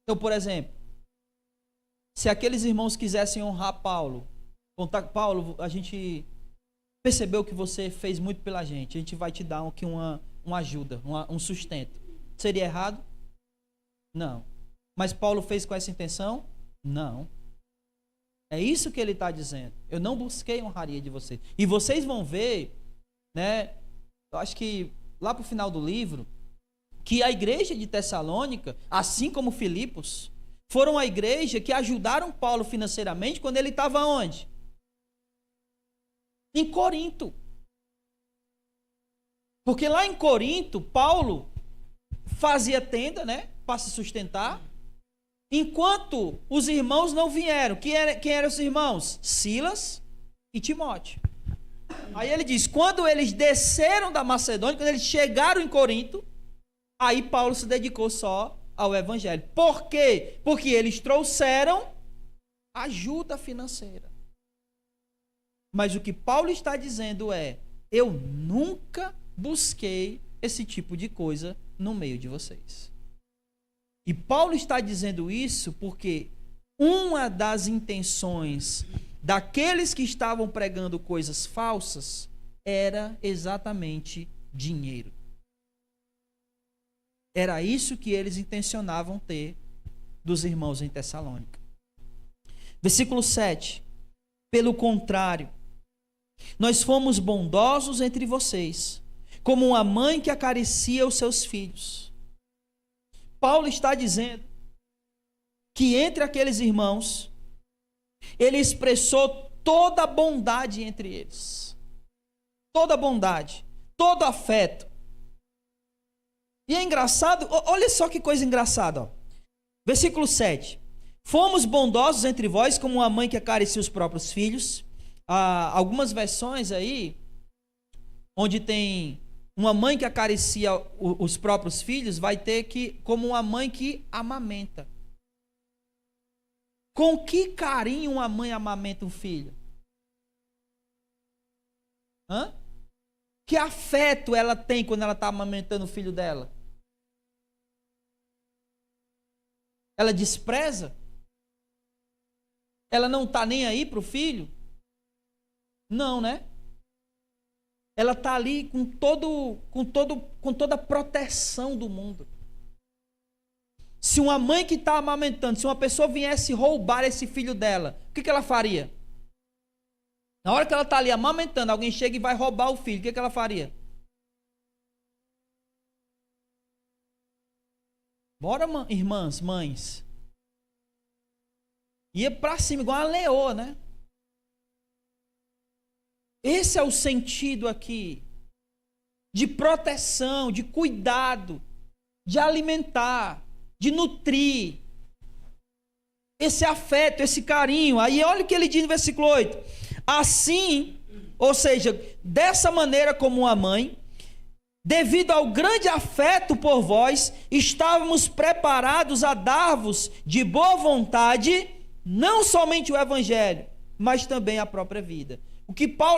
Então, por exemplo, se aqueles irmãos quisessem honrar Paulo, a gente percebeu que você fez muito pela gente, a gente vai te dar aqui uma ajuda, um sustento. Seria errado? Não. Mas Paulo fez com essa intenção? Não. É isso que ele está dizendo. Eu não busquei honraria de vocês. E vocês vão ver, eu acho que lá para o final do livro, que a igreja de Tessalônica, assim como Filipos, foram a igreja que ajudaram Paulo financeiramente quando ele estava onde? Em Corinto. Porque lá em Corinto, Paulo fazia tenda, para se sustentar, enquanto os irmãos não vieram. Quem eram os irmãos? Silas e Timóteo. Aí ele diz, quando eles desceram da Macedônia, quando eles chegaram em Corinto, aí Paulo se dedicou só ao evangelho. Por quê? Porque eles trouxeram ajuda financeira. Mas o que Paulo está dizendo é, eu nunca busquei esse tipo de coisa no meio de vocês. E Paulo está dizendo isso porque uma das intenções daqueles que estavam pregando coisas falsas era exatamente dinheiro. Era isso que eles intencionavam ter dos irmãos em Tessalônica. Versículo 7. Pelo contrário, nós fomos bondosos entre vocês, como uma mãe que acaricia os seus filhos. Paulo está dizendo que entre aqueles irmãos, ele expressou toda a bondade entre eles. Toda a bondade, todo afeto. E é engraçado, olha só que coisa engraçada. Ó. Versículo 7. Fomos bondosos entre vós como uma mãe que acaricia os próprios filhos. Algumas versões aí, onde tem uma mãe que acaricia os próprios filhos, vai ter que, como uma mãe que amamenta. Com que carinho uma mãe amamenta um filho? Hã? Que afeto ela tem quando ela está amamentando o filho dela? Ela despreza? Ela não está nem aí para o filho? Não, né? Ela está ali com toda a proteção do mundo. Se uma mãe que está amamentando, se uma pessoa viesse roubar esse filho dela, o que ela faria? Na hora que ela está ali amamentando, alguém chega e vai roubar o filho, o que ela faria? Bora, irmãs, mães. Ia para cima, igual uma leoa, né? Esse é o sentido aqui de proteção, de cuidado, de alimentar, de nutrir. Esse afeto, esse carinho. Aí olha o que ele diz no versículo 8. Assim, ou seja, dessa maneira como uma mãe, devido ao grande afeto por vós, estávamos preparados a dar-vos de boa vontade, não somente o evangelho, mas também a própria vida.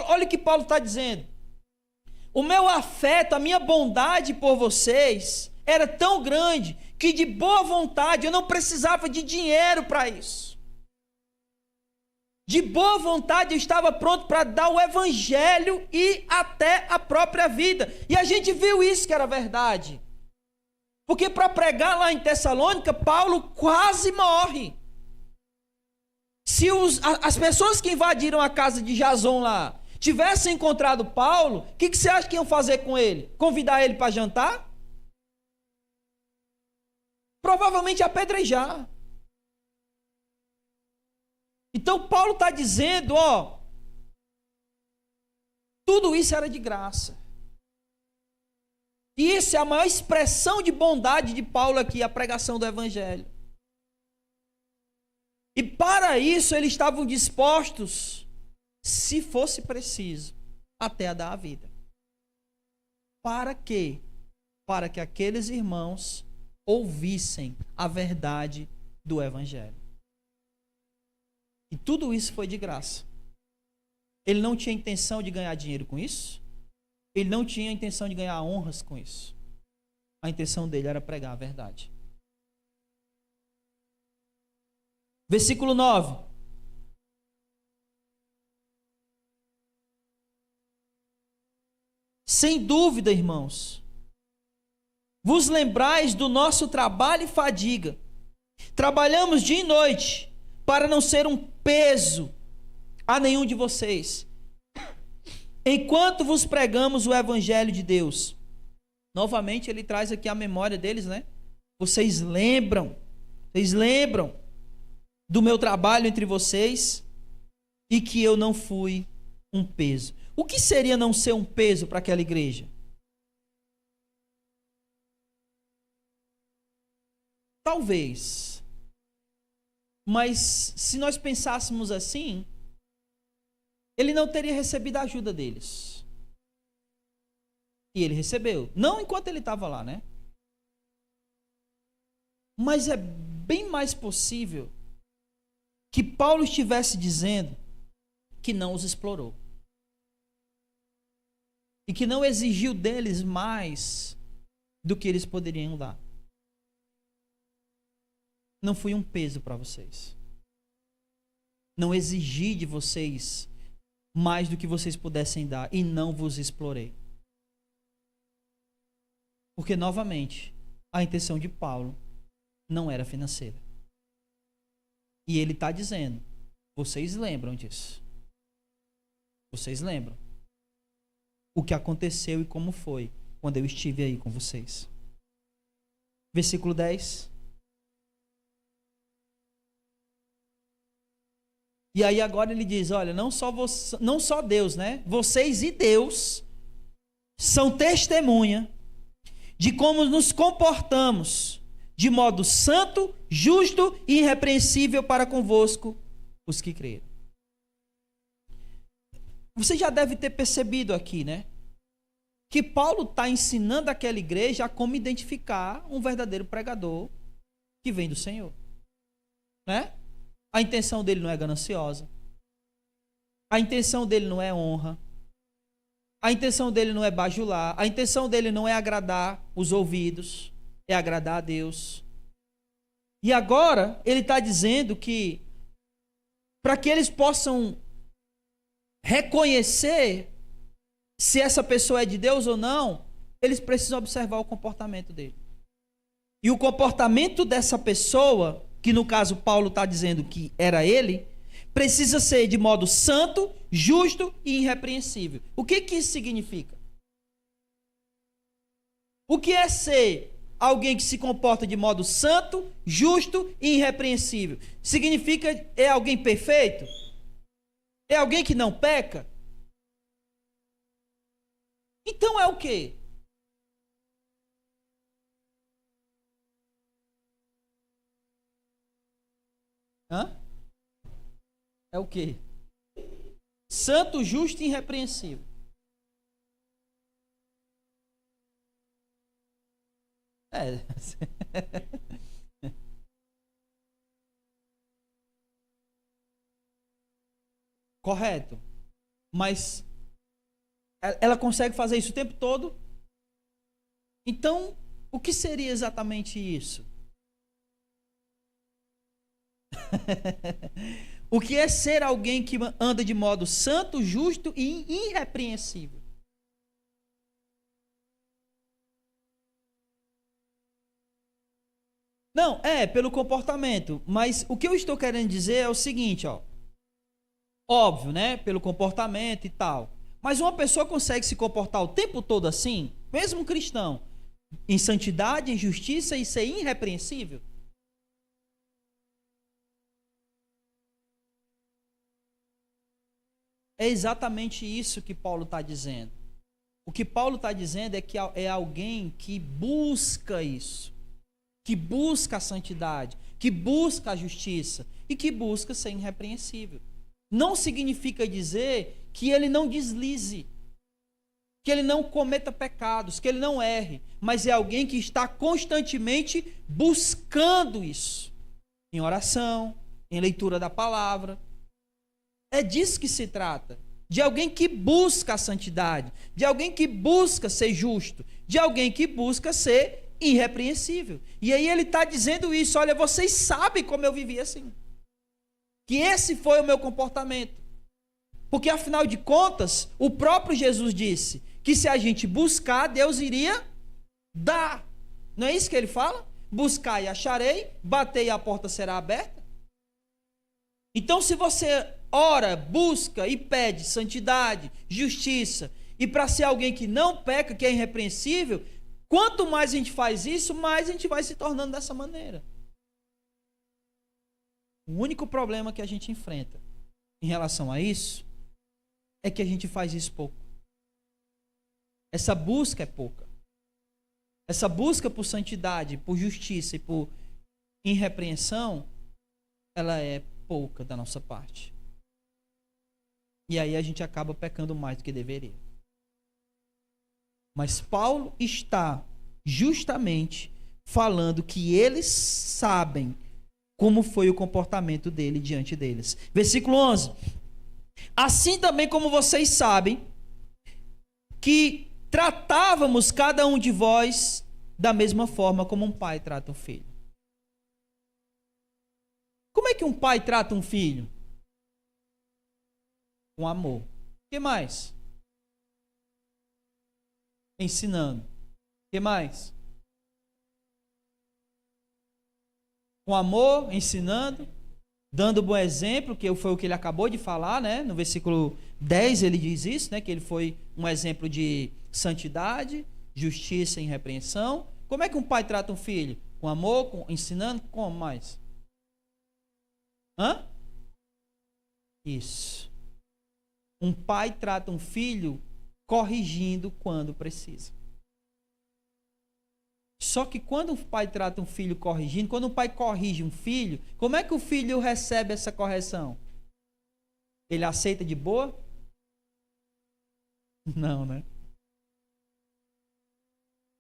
Olha o que Paulo está dizendo. O meu afeto, a minha bondade por vocês era tão grande que de boa vontade eu não precisava de dinheiro para isso. De boa vontade eu estava pronto para dar o evangelho e até a própria vida. E a gente viu isso que era verdade. Porque para pregar lá em Tessalônica, Paulo quase morre. Se as pessoas que invadiram a casa de Jason lá tivessem encontrado Paulo, o que você acha que iam fazer com ele? Convidar ele para jantar? Provavelmente apedrejar. Então Paulo está dizendo, ó, tudo isso era de graça. E isso é a maior expressão de bondade de Paulo aqui, a pregação do evangelho. E para isso eles estavam dispostos, se fosse preciso, até a dar a vida. Para quê? Para que aqueles irmãos ouvissem a verdade do evangelho. E tudo isso foi de graça. Ele não tinha intenção de ganhar dinheiro com isso. Ele não tinha intenção de ganhar honras com isso. A intenção dele era pregar a verdade. Versículo 9. Sem dúvida, irmãos, vos lembrais do nosso trabalho e fadiga. Trabalhamos dia e noite para não ser um peso a nenhum de vocês, enquanto vos pregamos o evangelho de Deus. Novamente ele traz aqui a memória deles, né? Vocês lembram do meu trabalho entre vocês e que eu não fui um peso. O que seria não ser um peso para aquela igreja? Talvez. Mas se nós pensássemos assim, ele não teria recebido a ajuda deles. E ele recebeu. Não enquanto ele estava lá, né? Mas é bem mais possível que Paulo estivesse dizendo que não os explorou. E que não exigiu deles mais do que eles poderiam dar. Não fui um peso para vocês. Não exigi de vocês mais do que vocês pudessem dar e não vos explorei. Porque, novamente, a intenção de Paulo não era financeira. E ele está dizendo, vocês lembram disso? Vocês lembram o que aconteceu e como foi quando eu estive aí com vocês? Versículo 10. E aí agora ele diz, olha, não só Deus, né? Vocês e Deus são testemunha de como nos comportamos de modo santo, justo e irrepreensível para convosco os que creram. Você já deve ter percebido aqui, né? Que Paulo está ensinando aquela igreja a como identificar um verdadeiro pregador que vem do Senhor. Né? A intenção dele não é gananciosa. A intenção dele não é honra. A intenção dele não é bajular. A intenção dele não é agradar os ouvidos. É agradar a Deus. E agora ele está dizendo que para que eles possam reconhecer se essa pessoa é de Deus ou não, eles precisam observar o comportamento dele. E o comportamento dessa pessoa, que no caso Paulo está dizendo que era ele, precisa ser de modo santo, justo e irrepreensível. O que isso significa? O que é ser alguém que se comporta de modo santo, justo e irrepreensível? Significa é alguém perfeito? É alguém que não peca? Então é o quê? É o quê? Santo, justo e irrepreensível. Correto. Mas ela consegue fazer isso o tempo todo? Então, o que seria exatamente isso? O que é ser alguém que anda de modo santo, justo e irrepreensível? Não, pelo comportamento. Mas o que eu estou querendo dizer é o seguinte, ó. Óbvio, né? Pelo comportamento e tal. Mas uma pessoa consegue se comportar o tempo todo assim, mesmo um cristão, em santidade, em justiça e ser irrepreensível? É exatamente isso que Paulo está dizendo. O que Paulo está dizendo é que é alguém que busca isso, que busca a santidade, que busca a justiça e que busca ser irrepreensível. Não significa dizer que ele não deslize, que ele não cometa pecados, que ele não erre, mas é alguém que está constantemente buscando isso, em oração, em leitura da palavra. É disso que se trata, de alguém que busca a santidade, de alguém que busca ser justo, de alguém que busca ser irrepreensível. E aí ele está dizendo isso, olha, vocês sabem como eu vivi assim, que esse foi o meu comportamento, porque afinal de contas, o próprio Jesus disse que se a gente buscar, Deus iria dar. Não é isso que ele fala? Buscar e acharei, bater e a porta será aberta. Então, se você ora, busca e pede santidade, justiça, e para ser alguém que não peca, que é irrepreensível, quanto mais a gente faz isso, mais a gente vai se tornando dessa maneira. O único problema que a gente enfrenta em relação a isso é que a gente faz isso pouco. Essa busca é pouca. Essa busca por santidade, por justiça e por irrepreensão, ela é pouca da nossa parte. E aí a gente acaba pecando mais do que deveria. Mas Paulo está justamente falando que eles sabem como foi o comportamento dele diante deles. Versículo 11. Assim também como vocês sabem que tratávamos cada um de vós da mesma forma como um pai trata um filho. Como é que um pai trata um filho? Com amor. O que mais? Ensinando. O que mais? Com amor, ensinando, dando bom exemplo, que foi o que ele acabou de falar, né? No versículo 10 ele diz isso, né? Que ele foi um exemplo de santidade, justiça e repreensão. Como é que um pai trata um filho? Com amor, ensinando, como mais? Isso. Um pai trata um filho corrigindo quando precisa. Só que quando um pai trata um filho corrigindo, quando um pai corrige um filho, como é que o filho recebe essa correção? Ele aceita de boa? Não, né?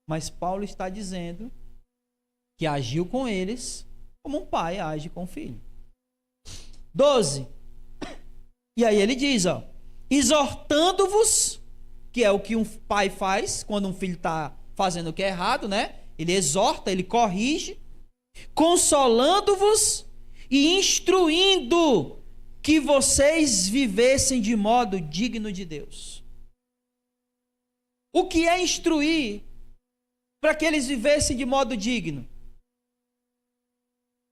Mas Paulo está dizendo que agiu com eles como um pai age com o filho. 12. E aí ele diz, exortando-vos, que é o que um pai faz quando um filho está fazendo o que é errado, né? Ele exorta, ele corrige, consolando-vos e instruindo que vocês vivessem de modo digno de Deus. O que é instruir para que eles vivessem de modo digno?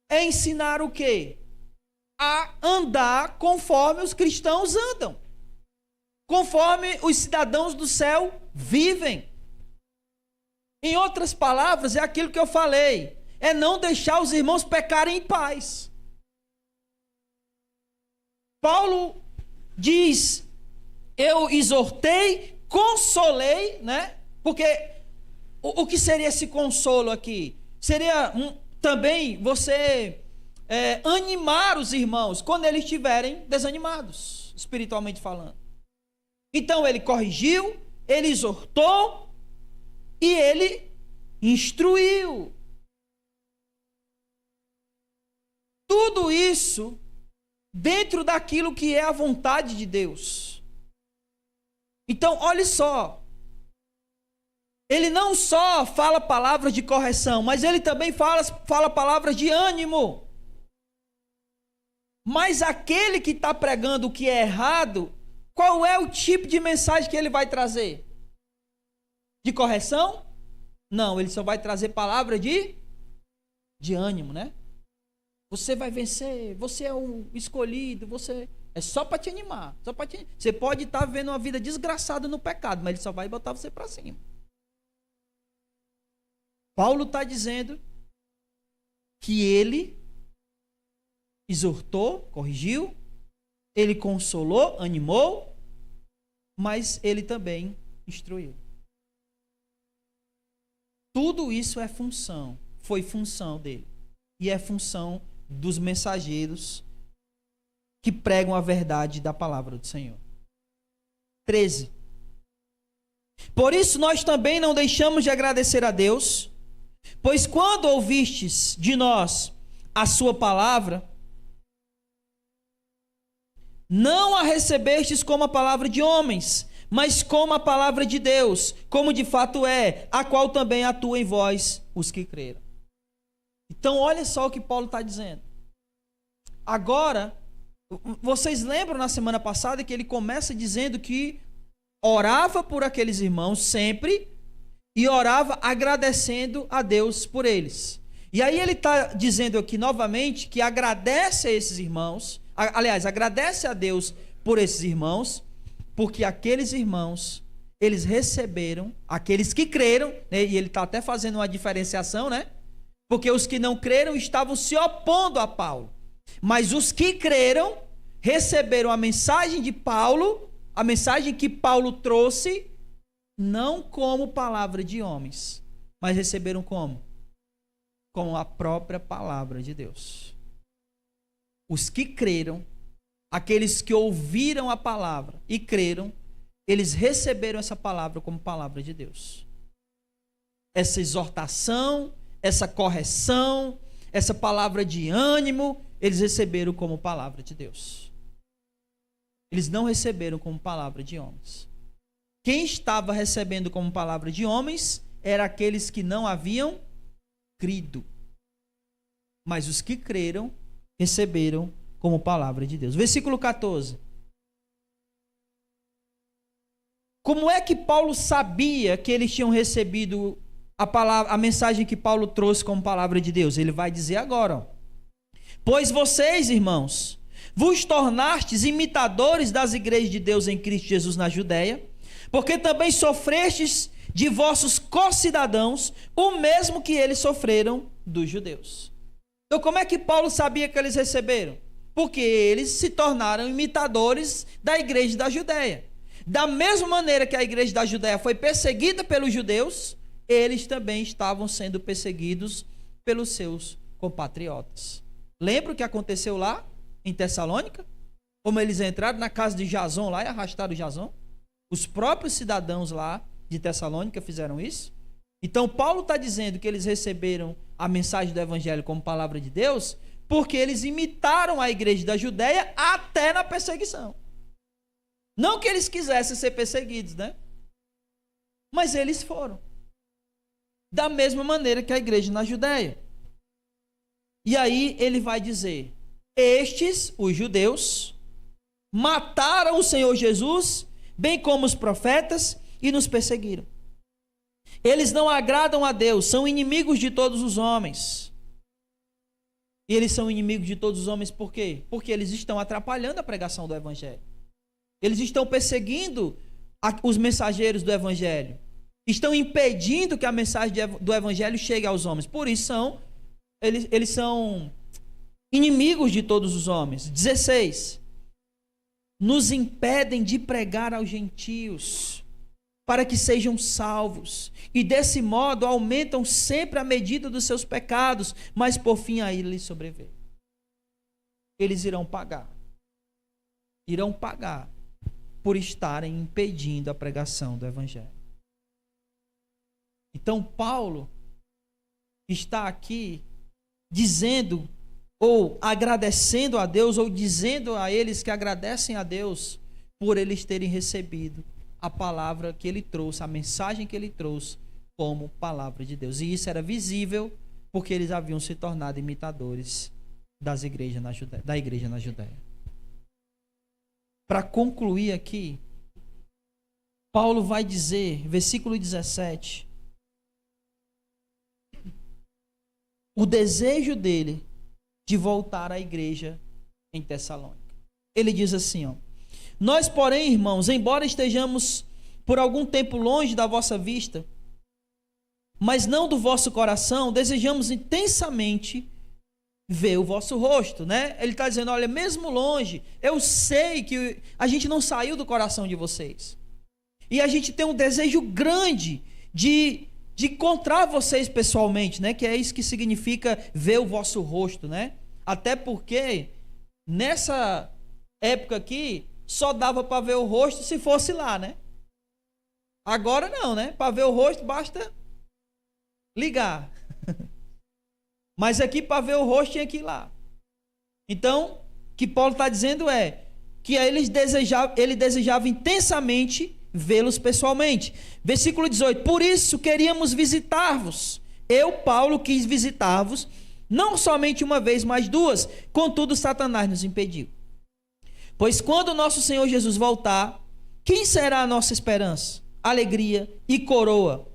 É ensinar o quê? A andar conforme os cristãos andam, conforme os cidadãos do céu vivem. Em outras palavras, é aquilo que eu falei, é não deixar os irmãos pecarem em paz. Paulo diz, eu exortei, consolei, né? Porque o que seria esse consolo aqui? Seria também você animar os irmãos quando eles estiverem desanimados, espiritualmente falando. Então ele corrigiu, ele exortou e ele instruiu. Tudo isso dentro daquilo que é a vontade de Deus. Então, olhe só. Ele não só fala palavras de correção, mas ele também fala palavras de ânimo. Mas aquele que está pregando o que é errado, qual é o tipo de mensagem que ele vai trazer? De correção? Não, ele só vai trazer palavra de ânimo, né? Você vai vencer, você é o escolhido, você é só para te animar, Você pode estar vivendo uma vida desgraçada no pecado, mas ele só vai botar você para cima. Paulo está dizendo que ele exortou, corrigiu, ele consolou, animou, mas ele também instruiu. Tudo isso foi função dele. E é função dos mensageiros que pregam a verdade da palavra do Senhor. 13. Por isso nós também não deixamos de agradecer a Deus, pois quando ouvistes de nós a sua palavra, não a recebestes como a palavra de homens, mas como a palavra de Deus, como de fato é, a qual também atua em vós os que creram. Então olha só o que Paulo está dizendo. Agora, vocês lembram na semana passada que ele começa dizendo que orava por aqueles irmãos sempre e orava agradecendo a Deus por eles. E aí ele está dizendo aqui novamente que agradece a esses irmãos, aliás, agradece a Deus por esses irmãos, porque aqueles irmãos, eles receberam, aqueles que creram, né, e ele está até fazendo uma diferenciação, né? Porque os que não creram estavam se opondo a Paulo. Mas os que creram, receberam a mensagem de Paulo, a mensagem que Paulo trouxe, não como palavra de homens, mas receberam como? Como a própria palavra de Deus. Os que creram, aqueles que ouviram a palavra e creram, eles receberam essa palavra como palavra de Deus. Essa exortação, essa correção, essa palavra de ânimo, eles receberam como palavra de Deus. Eles não receberam como palavra de homens. Quem estava recebendo como palavra de homens eram aqueles que não haviam crido. Mas os que creram, receberam como palavra de Deus. Versículo 14. Como é que Paulo sabia que eles tinham recebido a mensagem que Paulo trouxe como palavra de Deus? Ele vai dizer agora, ó. Pois vocês, irmãos, vos tornastes imitadores das igrejas de Deus em Cristo Jesus na Judéia, porque também sofrestes de vossos co-cidadãos o mesmo que eles sofreram dos judeus. Então, como é que Paulo sabia que eles receberam? Porque eles se tornaram imitadores da igreja da Judéia. Da mesma maneira que a igreja da Judéia foi perseguida pelos judeus, eles também estavam sendo perseguidos pelos seus compatriotas. Lembra o que aconteceu lá em Tessalônica? Como eles entraram na casa de Jason lá e arrastaram Jason? Os próprios cidadãos lá de Tessalônica fizeram isso. Então Paulo está dizendo que eles receberam a mensagem do evangelho como palavra de Deus porque eles imitaram a igreja da Judéia até na perseguição. Não que eles quisessem ser perseguidos, né? Mas eles foram. Da mesma maneira que a igreja na Judéia. E aí ele vai dizer: estes, os judeus, mataram o Senhor Jesus, bem como os profetas, e nos perseguiram. Eles não agradam a Deus, são inimigos de todos os homens. E eles são inimigos de todos os homens por quê? Porque eles estão atrapalhando a pregação do evangelho. Eles estão perseguindo os mensageiros do evangelho. Estão impedindo que a mensagem do evangelho chegue aos homens. Por isso eles são inimigos de todos os homens. 16. Nos impedem de pregar aos gentios, para que sejam salvos, e desse modo aumentam sempre a medida dos seus pecados, mas por fim a ira lhes sobreveio. Eles irão pagar por estarem impedindo a pregação do evangelho. Então Paulo está aqui dizendo, ou agradecendo a Deus, ou dizendo a eles que agradecem a Deus por eles terem recebido a palavra que ele trouxe, a mensagem que ele trouxe como palavra de Deus. E isso era visível porque eles haviam se tornado imitadores da igreja na Judéia. Para concluir aqui, Paulo vai dizer, versículo 17, o desejo dele de voltar à igreja em Tessalônica. Ele diz assim, ó: nós, porém, irmãos, embora estejamos por algum tempo longe da vossa vista, mas não do vosso coração, desejamos intensamente ver o vosso rosto, né? Ele está dizendo, olha, mesmo longe, eu sei que a gente não saiu do coração de vocês. E a gente tem um desejo grande de encontrar vocês pessoalmente, né? Que é isso que significa ver o vosso rosto, né? Até porque nessa época aqui só dava para ver o rosto se fosse lá, né? Agora não, né? Para ver o rosto basta ligar. Mas aqui para ver o rosto tinha que ir lá. Então, o que Paulo está dizendo é que ele desejava intensamente vê-los pessoalmente. Versículo 18: por isso queríamos visitar-vos. Eu, Paulo, quis visitar-vos, não somente uma vez, mas duas. Contudo, Satanás nos impediu. Pois quando o nosso Senhor Jesus voltar, quem será a nossa esperança, alegria e coroa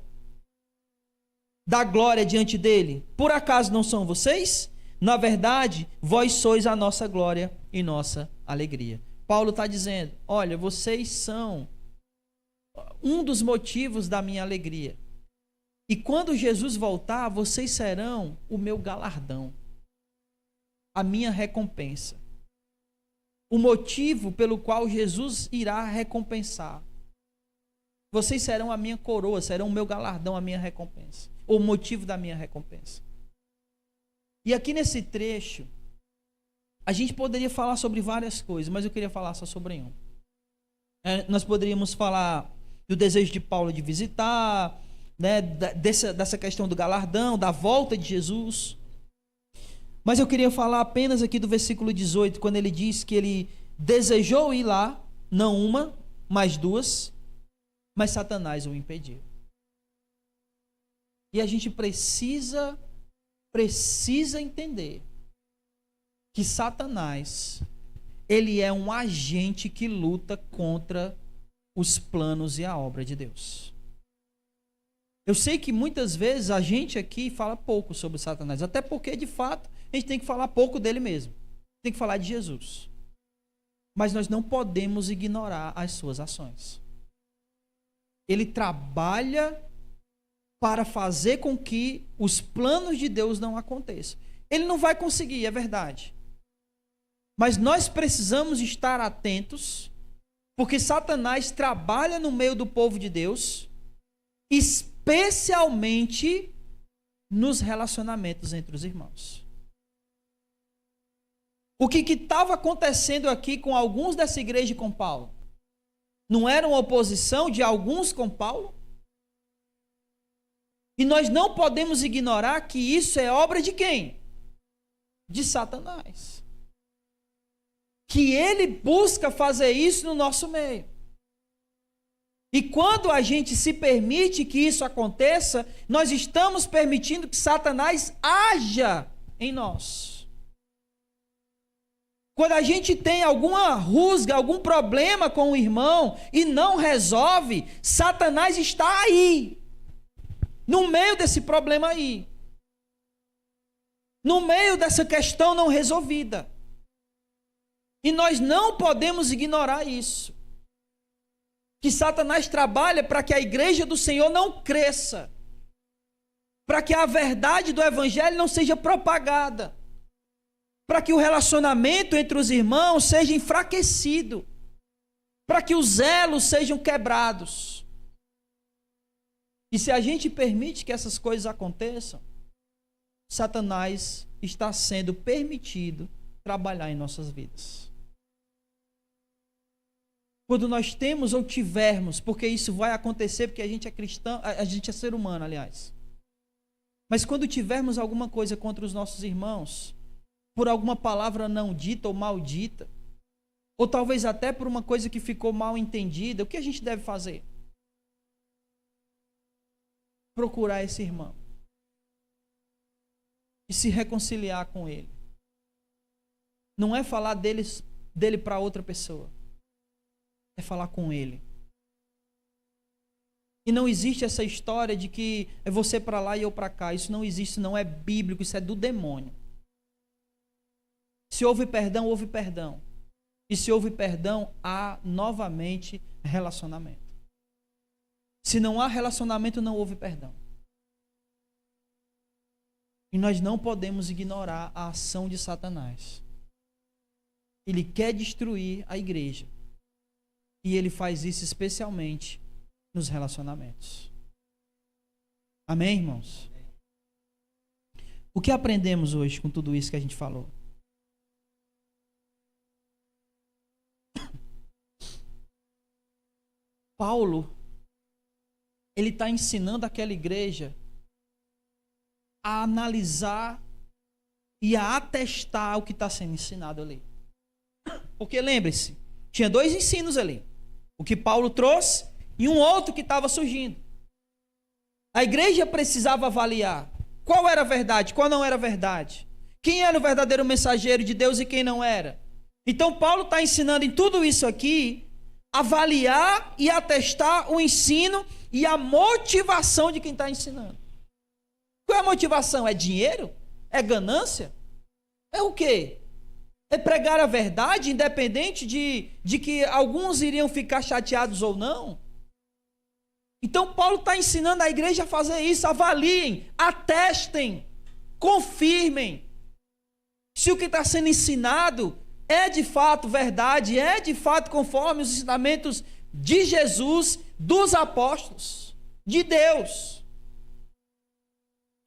da glória diante dele? Por acaso não são vocês? Na verdade, vós sois a nossa glória e nossa alegria. Paulo está dizendo, olha, vocês são um dos motivos da minha alegria. E quando Jesus voltar, vocês serão o meu galardão, a minha recompensa. O motivo pelo qual Jesus irá recompensar. Vocês serão a minha coroa, serão o meu galardão, a minha recompensa. O motivo da minha recompensa. E aqui nesse trecho, a gente poderia falar sobre várias coisas, mas eu queria falar só sobre um. Nós poderíamos falar do desejo de Paulo de visitar, né, dessa questão do galardão, da volta de Jesus. Mas eu queria falar apenas aqui do versículo 18, quando ele diz que ele desejou ir lá, não uma, mas duas, mas Satanás o impediu. E a gente precisa entender que Satanás, ele é um agente que luta contra os planos e a obra de Deus. Eu sei que muitas vezes a gente aqui fala pouco sobre Satanás, até porque, de fato, a gente tem que falar pouco dele mesmo. Tem que falar de Jesus. Mas nós não podemos ignorar as suas ações. Ele trabalha para fazer com que os planos de Deus não aconteçam. Ele não vai conseguir, é verdade. Mas nós precisamos estar atentos, porque Satanás trabalha no meio do povo de Deus, especialmente nos relacionamentos entre os irmãos. O que estava acontecendo aqui com alguns dessa igreja com Paulo? Não era uma oposição de alguns com Paulo? E nós não podemos ignorar que isso é obra de quem? De Satanás. Que ele busca fazer isso no nosso meio. E quando a gente se permite que isso aconteça, nós estamos permitindo que Satanás haja em nós. Quando a gente tem alguma rusga, algum problema com o irmão e não resolve, Satanás está aí, no meio desse problema aí, no meio dessa questão não resolvida. E nós não podemos ignorar isso. Que Satanás trabalha para que a igreja do Senhor não cresça, para que a verdade do evangelho não seja propagada, para que o relacionamento entre os irmãos seja enfraquecido, para que os elos sejam quebrados. E se a gente permite que essas coisas aconteçam, Satanás está sendo permitido trabalhar em nossas vidas. Quando nós temos ou tivermos, porque isso vai acontecer, porque a gente é cristão, a gente é ser humano, aliás. Mas quando tivermos alguma coisa contra os nossos irmãos, por alguma palavra não dita ou maldita, ou talvez até por uma coisa que ficou mal entendida, o que a gente deve fazer? Procurar esse irmão e se reconciliar com ele. Não é falar dele para outra pessoa, é falar com ele. E não existe essa história de que é você para lá e eu para cá. Isso não existe, isso não é bíblico, isso é do demônio. Se houve perdão, houve perdão. E se houve perdão, há novamente relacionamento. Se não há relacionamento, não houve perdão. E nós não podemos ignorar a ação de Satanás. Ele quer destruir a igreja. E ele faz isso especialmente nos relacionamentos. Amém, irmãos? O que aprendemos hoje com tudo isso que a gente falou? Paulo, ele está ensinando aquela igreja a analisar e a atestar o que está sendo ensinado ali. Porque lembre-se, tinha dois ensinos ali. O que Paulo trouxe e um outro que estava surgindo. A igreja precisava avaliar qual era a verdade, qual não era a verdade. Quem era o verdadeiro mensageiro de Deus e quem não era. Então Paulo está ensinando em tudo isso aqui, avaliar e atestar o ensino e a motivação de quem está ensinando. Qual é a motivação? É dinheiro? É ganância? É o quê? É pregar a verdade, independente de que alguns iriam ficar chateados ou não? Então Paulo está ensinando a igreja a fazer isso. Avaliem, atestem, confirmem se o que está sendo ensinado é de fato verdade, é de fato conforme os ensinamentos de Jesus, dos apóstolos, de Deus.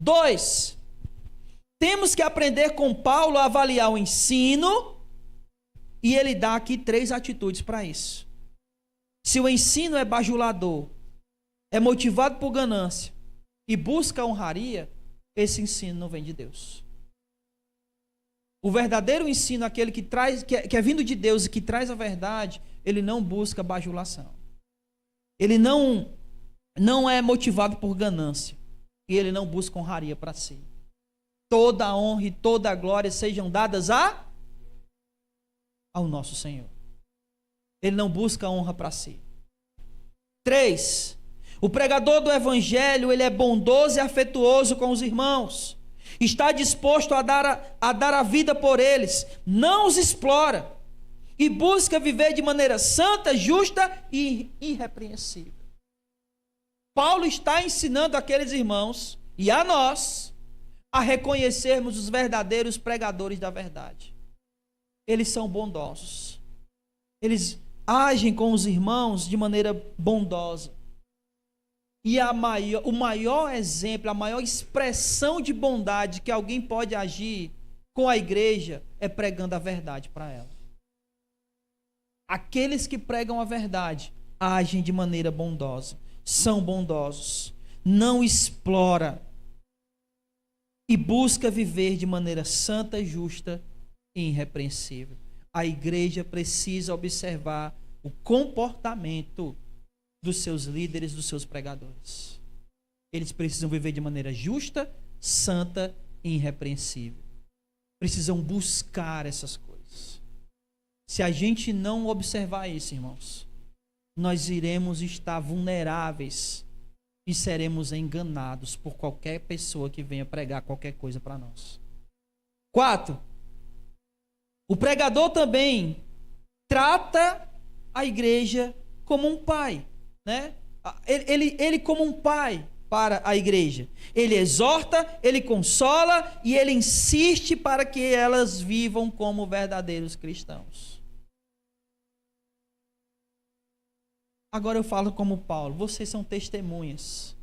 2. Temos que aprender com Paulo a avaliar o ensino, e ele dá aqui 3 atitudes para isso. Se o ensino é bajulador, é motivado por ganância e busca a honraria, esse ensino não vem de Deus. O verdadeiro ensino, aquele que é vindo de Deus e que traz a verdade, ele não busca bajulação. Ele não é motivado por ganância. E ele não busca honraria para si. Toda a honra e toda a glória sejam dadas ao nosso Senhor. Ele não busca honra para si. 3. O pregador do evangelho, ele é bondoso e afetuoso com os irmãos. Está disposto a dar a vida por eles. Não os explora. E busca viver de maneira santa, justa e irrepreensível. Paulo está ensinando aqueles irmãos e a nós a reconhecermos os verdadeiros pregadores da verdade. Eles são bondosos. Eles agem com os irmãos de maneira bondosa. E o maior exemplo, a maior expressão de bondade que alguém pode agir com a igreja é pregando a verdade para ela. Aqueles que pregam a verdade agem de maneira bondosa, são bondosos, não explora e busca viver de maneira santa, justa e irrepreensível. A igreja precisa observar o comportamento dos seus líderes, dos seus pregadores. Eles precisam viver de maneira justa, santa e irrepreensível. Precisam buscar essas coisas. Se a gente não observar isso, irmãos, nós iremos estar vulneráveis e seremos enganados por qualquer pessoa que venha pregar qualquer coisa para nós. 4. O pregador também trata a igreja como um pai, né? Ele como um pai para a igreja. Ele exorta, ele consola e ele insiste para que elas vivam como verdadeiros cristãos. Agora eu falo como Paulo, vocês são testemunhas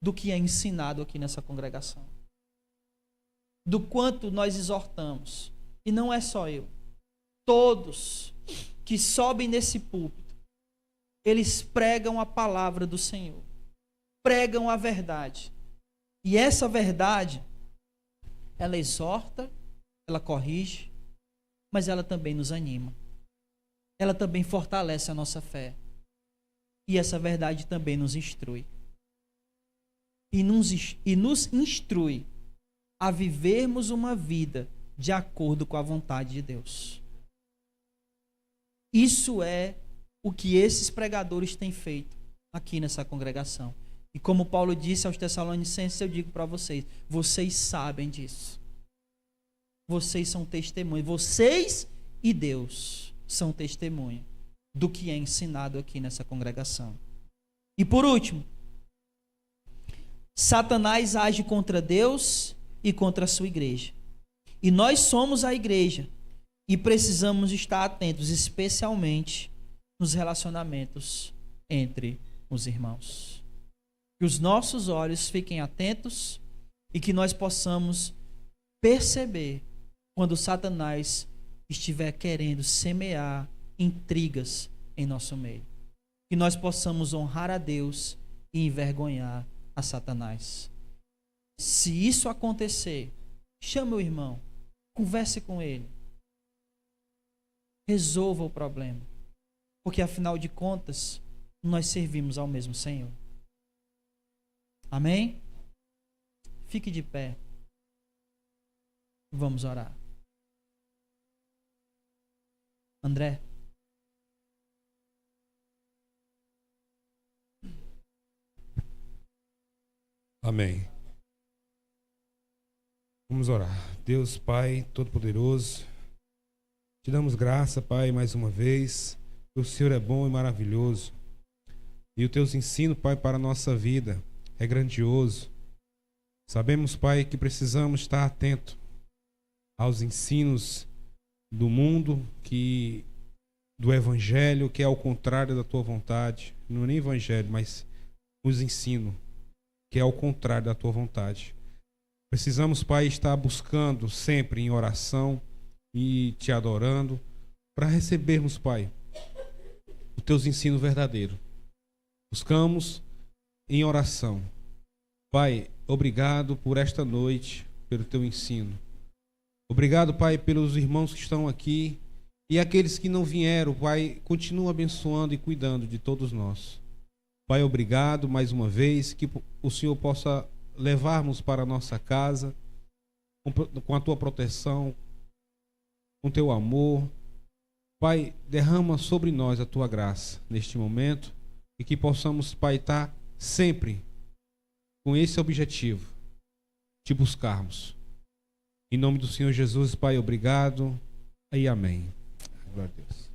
do que é ensinado aqui nessa congregação. Do quanto nós exortamos. E não é só eu. Todos que sobem nesse púlpito, eles pregam a palavra do Senhor. Pregam a verdade. E essa verdade, ela exorta, ela corrige, mas ela também nos anima. Ela também fortalece a nossa fé. E essa verdade também nos instrui. E nos instrui a vivermos uma vida de acordo com a vontade de Deus. Isso é o que esses pregadores têm feito aqui nessa congregação. E como Paulo disse aos Tessalonicenses, eu digo para vocês, vocês sabem disso. Vocês são testemunhas. Vocês e Deus são testemunha do que é ensinado aqui nessa congregação. E por último, Satanás age contra Deus e contra a sua igreja. E nós somos a igreja e precisamos estar atentos, especialmente nos relacionamentos entre os irmãos. Que os nossos olhos fiquem atentos e que nós possamos perceber quando Satanás estiver querendo semear intrigas em nosso meio. Que nós possamos honrar a Deus e envergonhar a Satanás. Se isso acontecer, chame o irmão, converse com ele, resolva o problema, porque afinal de contas, nós servimos ao mesmo Senhor. Amém? Fique de pé. Vamos orar. André. Amém. Vamos orar. Deus Pai Todo-Poderoso, te damos graça, Pai, mais uma vez. O Senhor é bom e maravilhoso. E o teus ensinos, Pai, para a nossa vida é grandioso. Sabemos, Pai, que precisamos estar atento aos ensinos do mundo, do Evangelho, que é ao contrário da tua vontade. Não é nem Evangelho, mas os ensinos, que é ao contrário da tua vontade. Precisamos, Pai, estar buscando sempre em oração e te adorando para recebermos, Pai, os teus ensinos verdadeiros. Buscamos em oração. Pai, obrigado por esta noite, pelo teu ensino. Obrigado, Pai, pelos irmãos que estão aqui e aqueles que não vieram. Pai, continua abençoando e cuidando de todos nós. Pai, obrigado mais uma vez, que o Senhor possa levarmos para a nossa casa com a tua proteção, com o teu amor. Pai, derrama sobre nós a tua graça neste momento e que possamos, Pai, estar sempre com esse objetivo, te buscarmos. Em nome do Senhor Jesus, Pai, obrigado e amém. Glória a Deus.